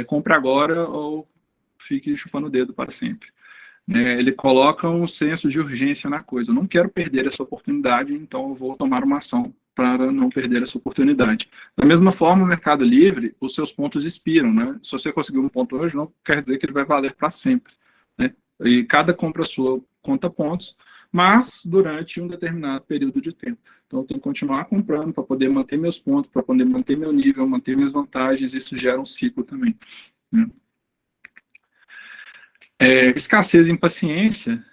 compre agora ou fique chupando o dedo para sempre. Ele coloca um senso de urgência na coisa. Eu não quero perder essa oportunidade, então eu vou tomar uma ação para não perder essa oportunidade. Da mesma forma, o Mercado Livre, os seus pontos expiram, né? Se você conseguir um ponto hoje, não quer dizer que ele vai valer para sempre, né? E cada compra sua conta pontos, mas durante um determinado período de tempo. Então, eu tenho que continuar comprando para poder manter meus pontos, para poder manter meu nível, manter minhas vantagens. Isso gera um ciclo também, né? Escassez e impaciência,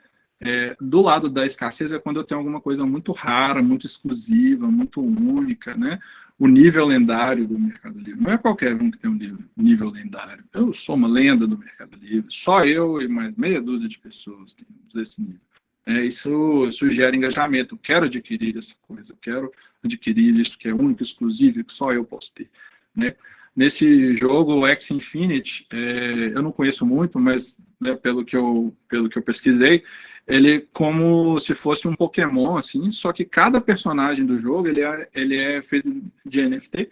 do lado da escassez é quando eu tenho alguma coisa muito rara, muito exclusiva, muito única, né? O nível lendário do Mercado Livre. Não é qualquer um que tem um nível lendário. Eu sou uma lenda do Mercado Livre. Só eu e mais meia dúzia de pessoas temos esse nível. Isso gera engajamento. Eu quero adquirir essa coisa. Eu quero adquirir isso que é único, exclusivo, que só eu posso ter, né? Nesse jogo, o X Infinity, eu não conheço muito, mas, né, pelo que eu pesquisei, ele é como se fosse um Pokémon, assim, só que cada personagem do jogo, ele é feito de NFT,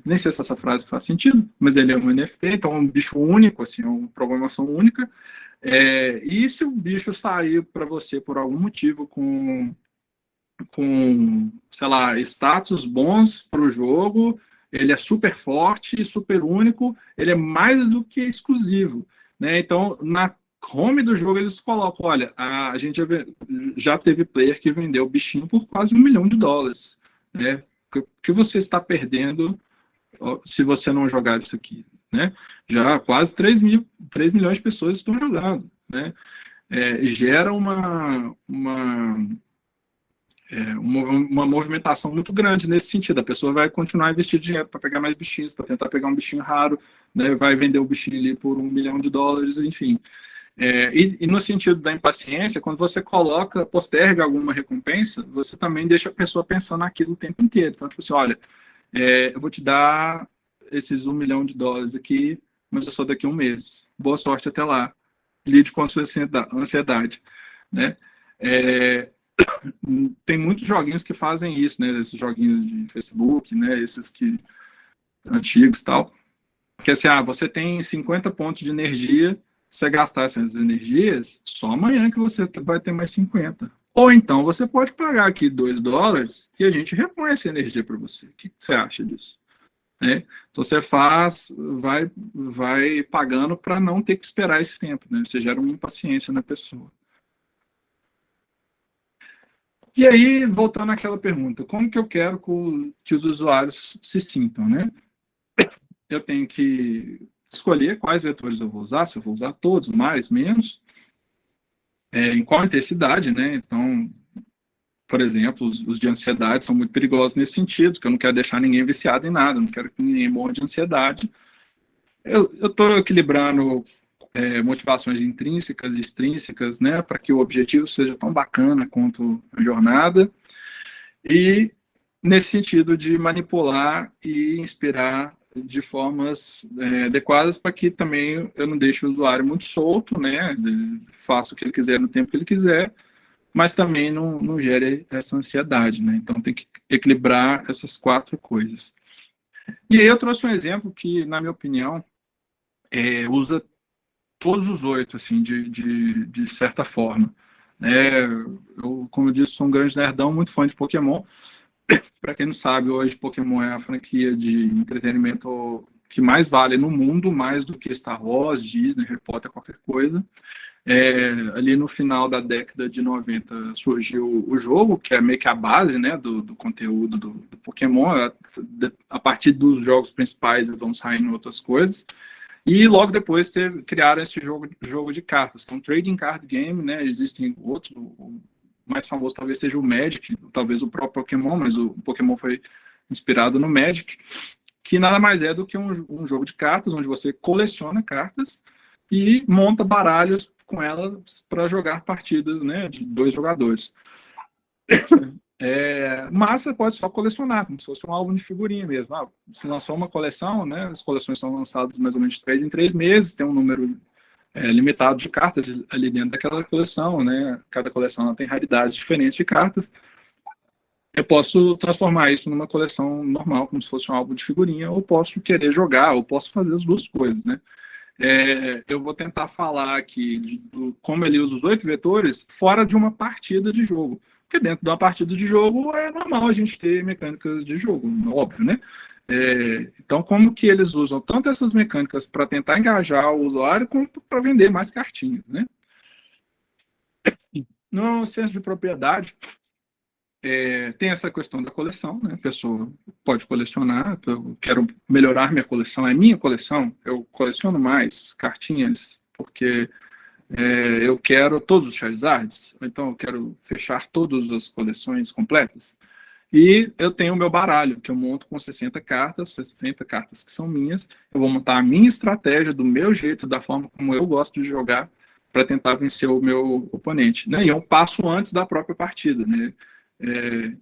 nem sei se essa frase faz sentido, mas ele é um NFT, então é um bicho único, assim, é uma programação única, e se o bicho sair para você por algum motivo com, sei lá, status bons para o jogo, ele é super forte, super único, ele é mais do que exclusivo, né? Então, na home do jogo, eles colocam, olha, a gente já teve player que vendeu o bichinho por quase US$ 1 milhão, né? O que você está perdendo se você não jogar isso aqui, né? Já quase 3 milhões de pessoas estão jogando, né? Gera uma movimentação muito grande nesse sentido. A pessoa vai continuar a investir dinheiro para pegar mais bichinhos, para tentar pegar um bichinho raro, né? Vai vender o bichinho ali por US$ 1 milhão, enfim. E no sentido da impaciência, quando você posterga alguma recompensa, você também deixa a pessoa pensando naquilo o tempo inteiro. Então, tipo assim, olha, eu vou te dar esses US$ 1 milhão aqui, mas é só daqui a um mês. Boa sorte até lá. Lide com a sua ansiedade, né? Tem muitos joguinhos que fazem isso, né? Esses joguinhos de Facebook, né? Esses que antigos e tal. Que assim, você tem 50 pontos de energia, se você gastar essas energias, só amanhã que você vai ter mais 50. Ou então você pode pagar aqui US$ 2 e a gente repõe essa energia para você. O que você acha disso? Então você vai pagando para não ter que esperar esse tempo, né? Você gera uma impaciência na pessoa. E aí, voltando àquela pergunta, como que eu quero que os usuários se sintam, né? Eu tenho que escolher quais vetores eu vou usar, se eu vou usar todos, mais, menos, em qual intensidade, né? Então, por exemplo, os de ansiedade são muito perigosos nesse sentido, que eu não quero deixar ninguém viciado em nada, não quero que ninguém morra de ansiedade. Eu estou equilibrando motivações intrínsecas e extrínsecas, né, para que o objetivo seja tão bacana quanto a jornada, e nesse sentido de manipular e inspirar de formas adequadas para que também eu não deixe o usuário muito solto, né, faça o que ele quiser no tempo que ele quiser, mas também não gere essa ansiedade, né, então tem que equilibrar essas quatro coisas. E aí eu trouxe um exemplo que, na minha opinião, usa todos os 8, assim, de certa forma, Eu, como eu disse, sou um grande nerdão, muito fã de Pokémon. Para quem não sabe, hoje Pokémon é a franquia de entretenimento que mais vale no mundo, mais do que Star Wars, Disney, Harry Potter, qualquer coisa. Ali no final da década de 90 surgiu o jogo, que é meio que a base, né, do conteúdo do Pokémon. A partir dos jogos principais vão saindo outras coisas. E logo depois criaram esse jogo de cartas, que é um trading card game, né? Existem outros, o mais famoso talvez seja o Magic, talvez o próprio Pokémon, mas o Pokémon foi inspirado no Magic, que nada mais é do que um jogo de cartas, onde você coleciona cartas e monta baralhos com elas para jogar partidas, né, de 2 jogadores. Mas você pode só colecionar, como se fosse um álbum de figurinha mesmo. Você lançou uma coleção, né? As coleções são lançadas mais ou menos de 3 em 3 meses, tem um número limitado de cartas ali dentro daquela coleção, né? Cada coleção ela tem raridades diferentes de cartas. Eu posso transformar isso numa coleção normal, como se fosse um álbum de figurinha, ou posso querer jogar, ou posso fazer as duas coisas, né? Eu vou tentar falar aqui de como ele usa os 8 vetores fora de uma partida de jogo. Porque dentro de uma partida de jogo é normal a gente ter mecânicas de jogo, óbvio, né? Então, como que eles usam tanto essas mecânicas para tentar engajar o usuário, como para vender mais cartinhas, né? No senso de propriedade, tem essa questão da coleção, né? A pessoa pode colecionar, eu quero melhorar minha coleção, é minha coleção, eu coleciono mais cartinhas, porque eu quero todos os Charizards, então eu quero fechar todas as coleções completas. E eu tenho o meu baralho, que eu monto com 60 cartas que são minhas. Eu vou montar a minha estratégia do meu jeito, da forma como eu gosto de jogar, para tentar vencer o meu oponente. Né? E é um passo antes da própria partida. Né?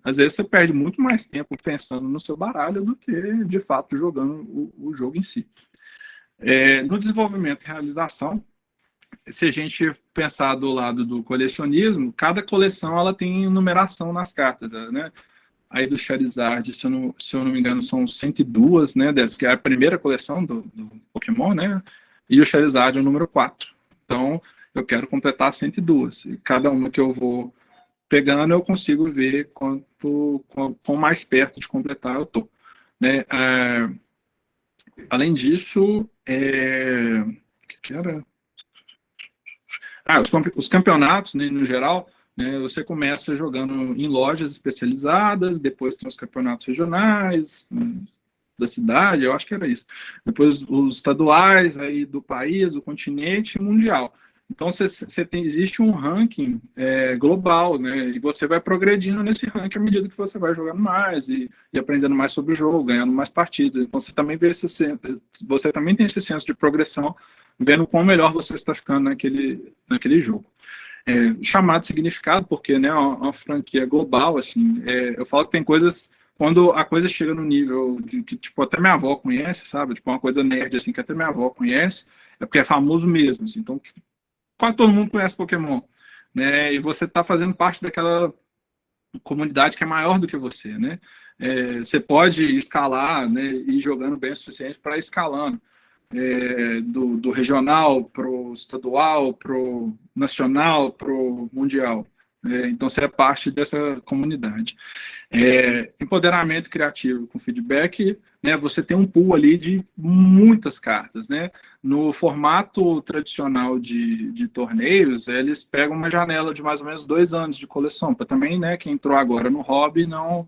Às vezes você perde muito mais tempo pensando no seu baralho do que, de fato, jogando o jogo em si. No desenvolvimento e realização, se a gente pensar do lado do colecionismo, cada coleção ela tem numeração nas cartas, né? Aí do Charizard, se eu não me engano, são 102, né? Que é a primeira coleção do Pokémon, né? E o Charizard é o número 4. Então, eu quero completar 102. E cada uma que eu vou pegando, eu consigo ver quão mais perto de completar eu tô. Né? Além disso, o que era? Os campeonatos, né, no geral, né, você começa jogando em lojas especializadas, depois tem os campeonatos regionais, né, da cidade, eu acho que era isso. Depois os estaduais, aí do país, do continente e mundial. Então, existe um ranking global, né? E você vai progredindo nesse ranking à medida que você vai jogando mais e aprendendo mais sobre o jogo, ganhando mais partidas. Então, você também tem esse senso de progressão, vendo quão melhor você está ficando naquele jogo. Chamado significado, porque, né, uma franquia global, assim, eu falo que tem coisas, quando a coisa chega no nível de que, tipo, até minha avó conhece, sabe, tipo, uma coisa nerd, assim, que até minha avó conhece, é porque é famoso mesmo, assim, então, tipo, quase todo mundo conhece Pokémon, né, e você está fazendo parte daquela comunidade que é maior do que você, né, você pode escalar, né, e ir jogando bem o suficiente para ir escalando, do regional para o estadual, para o nacional, para o mundial. Então, você é parte dessa comunidade. Empoderamento criativo com feedback, né, você tem um pool ali de muitas cartas. Né? No formato tradicional de torneios, eles pegam uma janela de mais ou menos 2 anos de coleção, para também, né, quem entrou agora no hobby não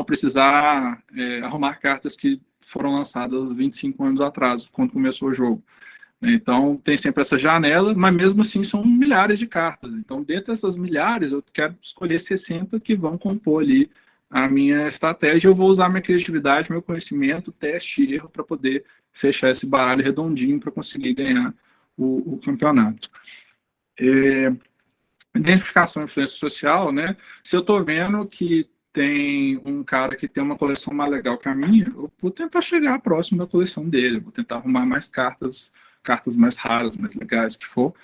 precisar arrumar cartas que foram lançadas 25 anos atrás, quando começou o jogo. Então, tem sempre essa janela, mas mesmo assim são milhares de cartas. Então, dentro dessas milhares, eu quero escolher 60 que vão compor ali a minha estratégia. Eu vou usar minha criatividade, meu conhecimento, teste e erro para poder fechar esse baralho redondinho para conseguir ganhar o campeonato. Identificação e influência social, né? Se eu estou vendo que tem um cara que tem uma coleção mais legal que a minha, eu vou tentar chegar próximo da coleção dele, vou tentar arrumar mais cartas mais raras, mais legais que for.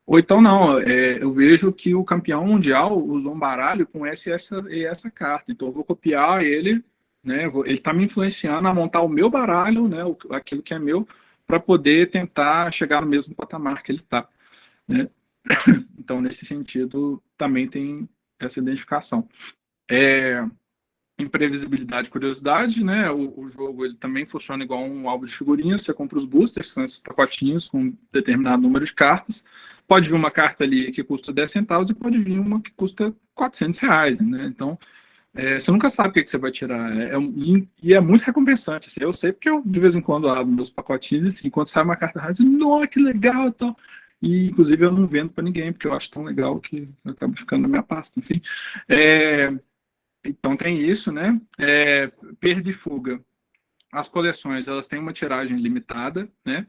Ou então não, eu vejo que o campeão mundial usou um baralho com essa carta, então eu vou copiar ele, né? Ele está me influenciando a montar o meu baralho, né? Aquilo que é meu, para poder tentar chegar no mesmo patamar que ele está, né? Então, nesse sentido, também tem essa identificação. Imprevisibilidade e curiosidade, né? O jogo ele também funciona igual um álbum de figurinhas. Você compra os boosters, que são esses pacotinhos com determinado número de cartas. Pode vir uma carta ali que custa 10 centavos e pode vir uma que custa R$ 400, né? Então, você nunca sabe o que você vai tirar. E é muito recompensante. Assim, eu sei porque eu, de vez em quando, abro meus pacotinhos e, assim, quando sai uma carta rara, eu digo, nossa, que legal e tal. E, inclusive, eu não vendo para ninguém, porque eu acho tão legal que acaba ficando na minha pasta, enfim. Então tem isso, né? Perda e fuga. As coleções, elas têm uma tiragem limitada, né?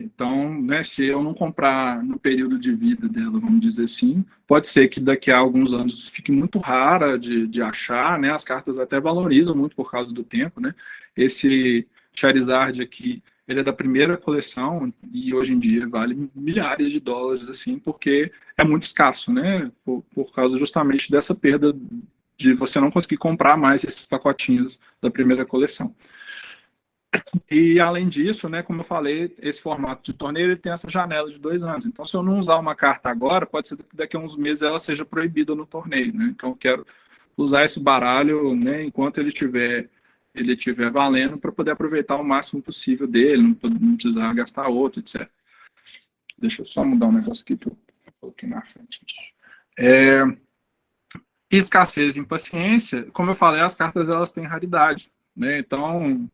Então, né, se eu não comprar no período de vida dela, vamos dizer assim, pode ser que daqui a alguns anos fique muito rara de achar, né? As cartas até valorizam muito por causa do tempo, né? Esse Charizard aqui, ele é da primeira coleção e hoje em dia vale milhares de dólares, assim, porque é muito escasso, né? Por causa justamente dessa perda de você não conseguir comprar mais esses pacotinhos da primeira coleção. E, além disso, né, como eu falei, esse formato de torneio ele tem essa janela de 2 anos. Então, se eu não usar uma carta agora, pode ser que daqui a uns meses ela seja proibida no torneio. Né? Então, eu quero usar esse baralho, né, enquanto ele estiver valendo, para poder aproveitar o máximo possível dele, não precisar gastar outro, etc. Deixa eu só mudar um negócio aqui que eu coloquei na frente. Escassez e impaciência, como eu falei, as cartas elas têm raridade. Né? Então,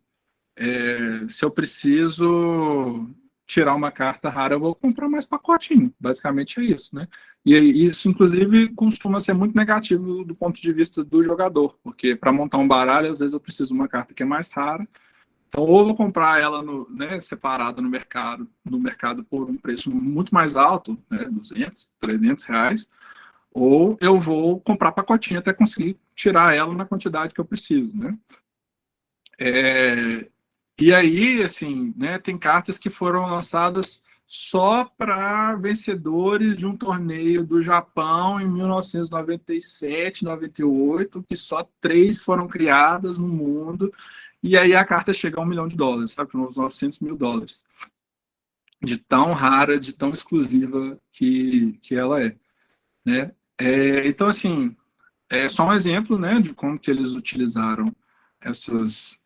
se eu preciso tirar uma carta rara, eu vou comprar mais pacotinho. Basicamente é isso, né? E isso, inclusive, costuma ser muito negativo do ponto de vista do jogador, porque para montar um baralho, às vezes eu preciso de uma carta que é mais rara. Então, ou eu vou comprar ela né, separada no mercado por um preço muito mais alto, né, R$ 200, R$ 300, ou eu vou comprar pacotinho até conseguir tirar ela na quantidade que eu preciso, né? E aí, assim, né, tem cartas que foram lançadas só para vencedores de um torneio do Japão em 1997, 98, que só 3 foram criadas no mundo, e aí a carta chega a US$ 1 milhão, sabe, para uns US$ 900 mil, de tão rara, de tão exclusiva que ela é, né? Então, assim, é só um exemplo, né, de como que eles utilizaram esses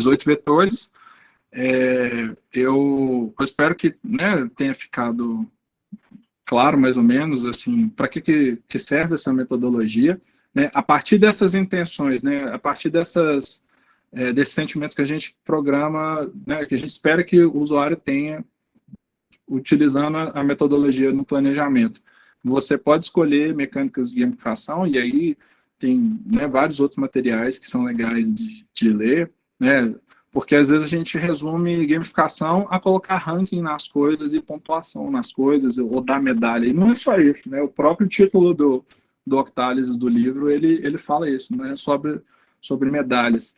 8 vetores. Eu espero que, né, tenha ficado claro, mais ou menos, assim, para que serve essa metodologia, né? A partir dessas intenções, né, a partir desses sentimentos que a gente programa, né, que a gente espera que o usuário tenha utilizando a metodologia no planejamento. Você pode escolher mecânicas de gamificação, e aí tem, né, vários outros materiais que são legais de ler, né, porque às vezes a gente resume gamificação a colocar ranking nas coisas e pontuação nas coisas, ou dar medalha, e não é só isso, né, o próprio título do Octalysis do livro, ele fala isso, né, sobre medalhas.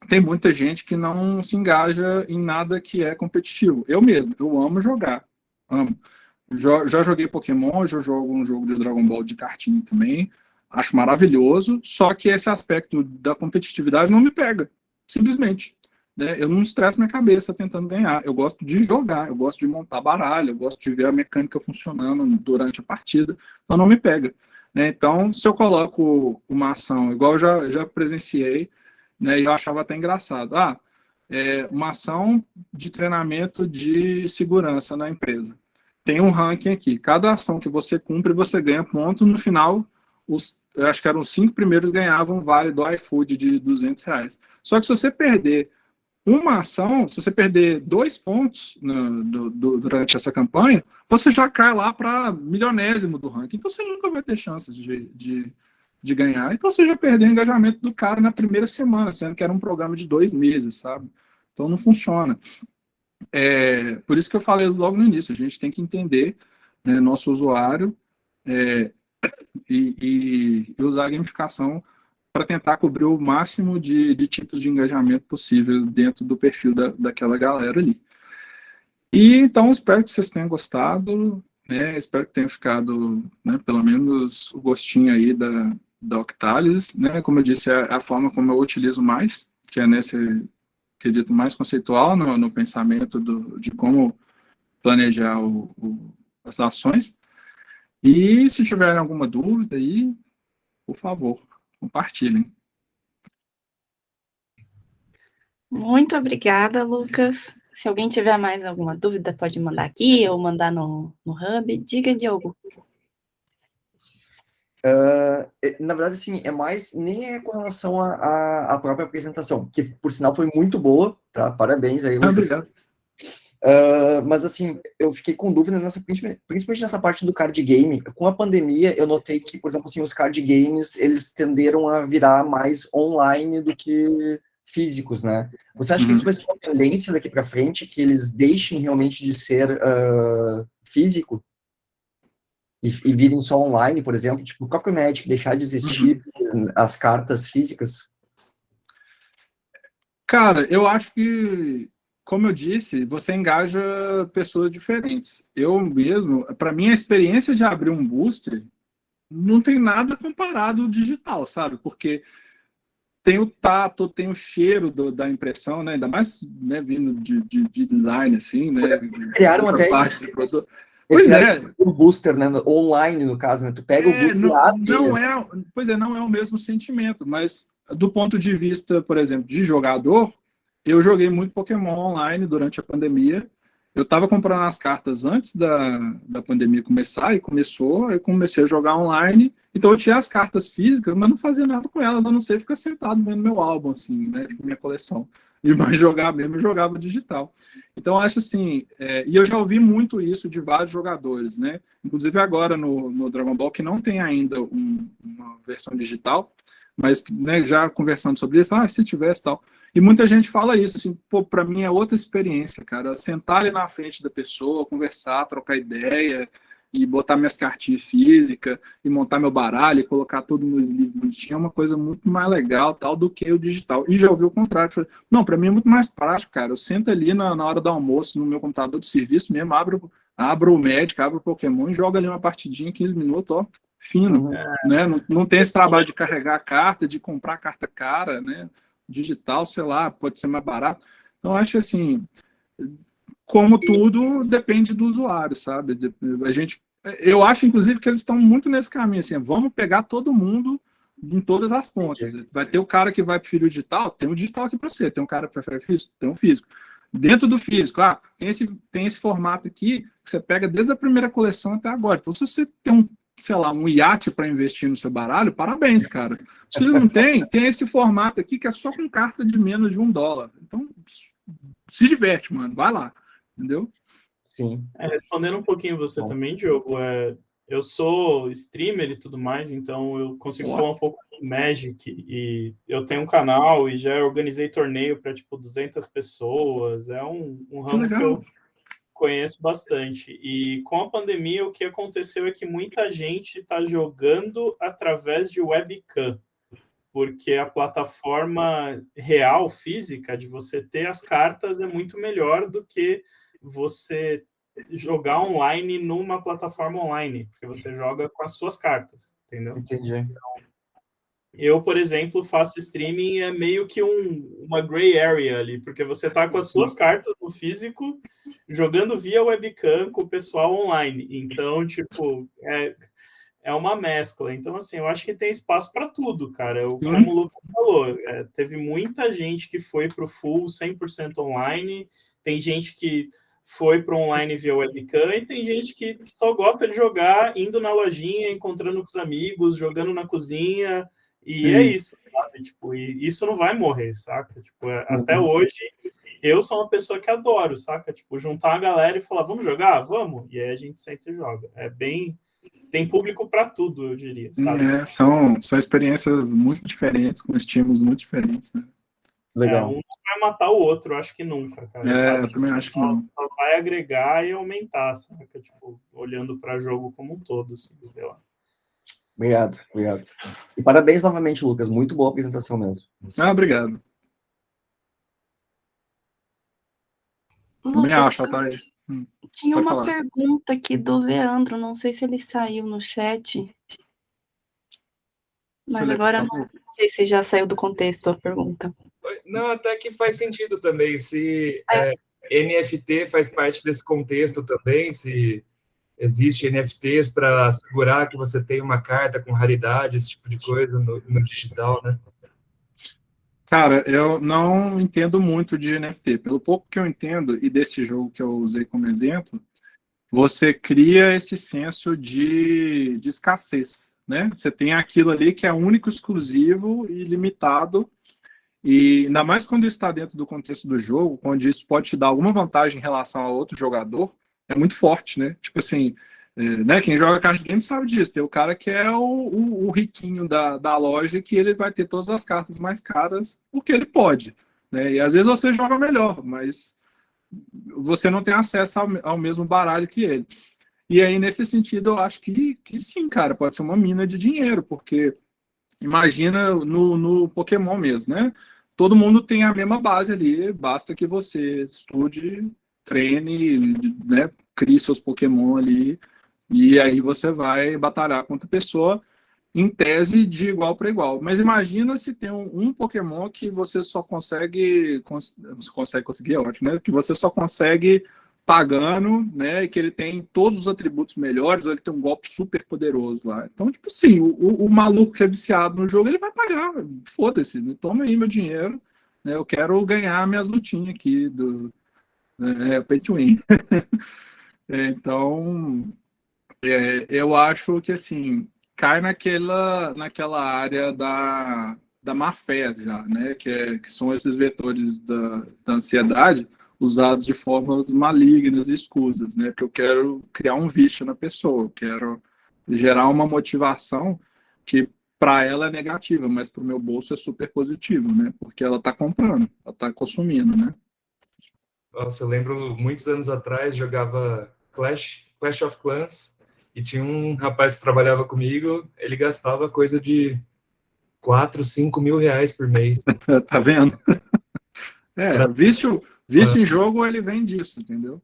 Tem muita gente que não se engaja em nada que é competitivo. Eu mesmo, eu amo jogar, amo. Já joguei Pokémon, já jogo um jogo de Dragon Ball de cartinha também, acho maravilhoso, só que esse aspecto da competitividade não me pega, simplesmente. Né? Eu não estresso minha cabeça tentando ganhar, eu gosto de jogar, eu gosto de montar baralho, eu gosto de ver a mecânica funcionando durante a partida, então não me pega. Né? Então, se eu coloco uma ação, igual eu já presenciei, né, e eu achava até engraçado, uma ação de treinamento de segurança na empresa. Tem um ranking aqui. Cada ação que você cumpre, você ganha ponto. No final, eu acho que eram os 5 primeiros ganhavam vale do iFood de R$ 200. Só que se você perder uma ação, se você perder 2 pontos durante essa campanha, você já cai lá para milionésimo do ranking. Então você nunca vai ter chances de ganhar. Então você já perdeu o engajamento do cara na primeira semana, sendo que era um programa de 2 meses, sabe? Então não funciona. Por isso que eu falei logo no início, a gente tem que entender, né, nosso usuário, e usar a gamificação para tentar cobrir o máximo de tipos de engajamento possível dentro do perfil daquela galera ali. E então, espero que vocês tenham gostado, né, espero que tenha ficado, né, pelo menos o gostinho aí da Octalysis, né, como eu disse, é a forma como eu utilizo mais, que é nesse quesito mais conceitual no pensamento de como planejar as ações. E se tiverem alguma dúvida aí, por favor, compartilhem. Muito obrigada, Lucas. Se alguém tiver mais alguma dúvida, pode mandar aqui ou mandar no Hub. Diga, Diogo. Na verdade, assim, nem é com relação à própria apresentação, que, por sinal, foi muito boa, tá? Parabéns aí, Lucas. Obrigado. Mas, assim, eu fiquei com dúvida, principalmente nessa parte do card game. Com a pandemia, eu notei que, por exemplo, assim, os card games, eles tenderam a virar mais online do que físicos, né? Você acha que isso vai ser uma tendência daqui para frente, que eles deixem realmente de ser físico e virem só online, por exemplo? Tipo, o próprio Magic deixar de existir as cartas físicas? Cara, eu acho que, como eu disse, você engaja pessoas diferentes. Eu mesmo, para mim, a experiência de abrir um booster não tem nada comparado ao digital, sabe? Porque tem o tato, tem o cheiro da impressão, né? Ainda mais, né, vindo de design, assim, né? Criaram Essa até parte de produto. Pois é. O booster, né? Online, no caso, né? Tu pega o booster não, e abre. não é o mesmo sentimento, mas do ponto de vista, por exemplo, de jogador, eu joguei muito Pokémon online durante a pandemia. Eu estava comprando as cartas antes da pandemia começar, e começou, eu comecei a jogar online, então eu tinha as cartas físicas, mas não fazia nada com elas, a não ser ficar sentado vendo meu álbum, assim, né, minha coleção. E mais jogar mesmo, eu jogava digital. Então, eu acho assim, e eu já ouvi muito isso de vários jogadores, né, inclusive agora no Dragon Ball, que não tem ainda uma versão digital, mas, né, já conversando sobre isso, se tivesse tal. E muita gente fala isso, assim, pô, para mim é outra experiência, cara. Sentar ali na frente da pessoa, conversar, trocar ideia e botar minhas cartinhas físicas e montar meu baralho e colocar tudo no sleeve bonitinho é uma coisa muito mais legal tal do que o digital. E já ouvi o contrário. Falei, não, para mim é muito mais prático, cara. Eu sento ali na hora do almoço no meu computador de serviço mesmo, abro o Magic, abro o Pokémon e jogo ali uma partidinha, 15 minutos, ó, fino. Né? Não tem esse trabalho de carregar a carta, de comprar carta cara, né? Digital, sei lá, pode ser mais barato. Então, acho assim, como tudo, depende do usuário, sabe? Eu acho, inclusive, que eles estão muito nesse caminho, assim, vamos pegar todo mundo em todas as pontas. Vai ter o cara que vai preferir o digital, tem um digital aqui para você, tem um cara que prefere físico, tem um físico. Dentro do físico, tem esse formato aqui que você pega desde a primeira coleção até agora. Então, se você tem sei lá, um iate para investir no seu baralho, parabéns, cara. Se não tem esse formato aqui que é só com carta de menos de $1. Então, se diverte, mano, vai lá, entendeu? Sim. Respondendo um pouquinho você também, Diogo, eu sou streamer e tudo mais, então eu consigo falar um pouco do Magic, e eu tenho um canal e já organizei torneio para, tipo, 200 pessoas, é um ramo que eu conheço bastante. E com a pandemia, o que aconteceu é que muita gente está jogando através de webcam, porque a plataforma real, física, de você ter as cartas é muito melhor do que você jogar online numa plataforma online, porque você joga com as suas cartas, entendeu? Entendi. Eu, por exemplo, faço streaming, é meio que uma gray area ali, porque você tá com as suas cartas no físico, jogando via webcam com o pessoal online. Então, tipo, é uma mescla. Então, assim, eu acho que tem espaço para tudo, cara. Como o Lucas falou, teve muita gente que foi para o full 100% online, tem gente que foi para online via webcam, e tem gente que só gosta de jogar indo na lojinha, encontrando com os amigos, jogando na cozinha, e é isso, sabe? Tipo, e isso não vai morrer, saca? Tipo, até hoje, eu sou uma pessoa que adoro, saca? Tipo, juntar a galera e falar, vamos jogar? Vamos! E aí a gente sempre joga. Tem público para tudo, eu diria, sabe? São experiências muito diferentes, com estímulos muito diferentes, né? Legal. Um não vai matar o outro, acho que nunca, cara, sabe? Eu também acho que não. Só vai agregar e aumentar, saca? Tipo, olhando para jogo como um todo, assim, sei lá. Obrigado. E parabéns novamente, Lucas. Muito boa apresentação mesmo. Obrigado. Também acho, Altair. Tinha uma pergunta aqui do Leandro, não sei se ele saiu no chat, mas agora não sei se já saiu do contexto a pergunta. Não, até que faz sentido também. NFT faz parte desse contexto também, se existe NFTs para assegurar que você tem uma carta com raridade, esse tipo de coisa no digital, né? Cara, eu não entendo muito de NFT. Pelo pouco que eu entendo, e desse jogo que eu usei como exemplo, você cria esse senso de escassez, né? Você tem aquilo ali que é único, exclusivo e limitado, e ainda mais quando está dentro do contexto do jogo, onde isso pode te dar alguma vantagem em relação a outro jogador, é muito forte, né? Tipo assim, né? Quem joga card game sabe disso. Tem o cara que é o riquinho da loja, que ele vai ter todas as cartas mais caras porque ele pode, né? E às vezes você joga melhor, mas você não tem acesso ao mesmo baralho que ele. E aí, nesse sentido, eu acho que sim, cara, pode ser uma mina de dinheiro, porque imagina no Pokémon mesmo, né? Todo mundo tem a mesma base ali, basta que você estude, treine, né? Crie seus Pokémon ali, e aí você vai batalhar contra a pessoa, em tese, de igual para igual. Mas imagina se tem um Pokémon que você só consegue conseguir, é ótimo, né? Que você só consegue pagando, né? E que ele tem todos os atributos melhores, ou ele tem um golpe super poderoso lá. Então, tipo assim, o maluco que é viciado no jogo, ele vai pagar. Foda-se, toma aí meu dinheiro, né? Eu quero ganhar minhas lutinhas aqui do Pay to Win. Então, eu acho que assim cai naquela área da má fé já, né? Que são esses vetores da ansiedade usados de formas malignas e escusas, né? Que eu quero criar um vício na pessoa, eu quero gerar uma motivação que para ela é negativa, mas para o meu bolso é super positivo, né? Porque ela está comprando, ela está consumindo, né? Nossa, eu lembro muitos anos atrás, jogava Clash of Clans, e tinha um rapaz que trabalhava comigo, ele gastava coisa de 4, 5 mil reais por mês. Tá vendo? Vício em jogo, ele vem disso, entendeu?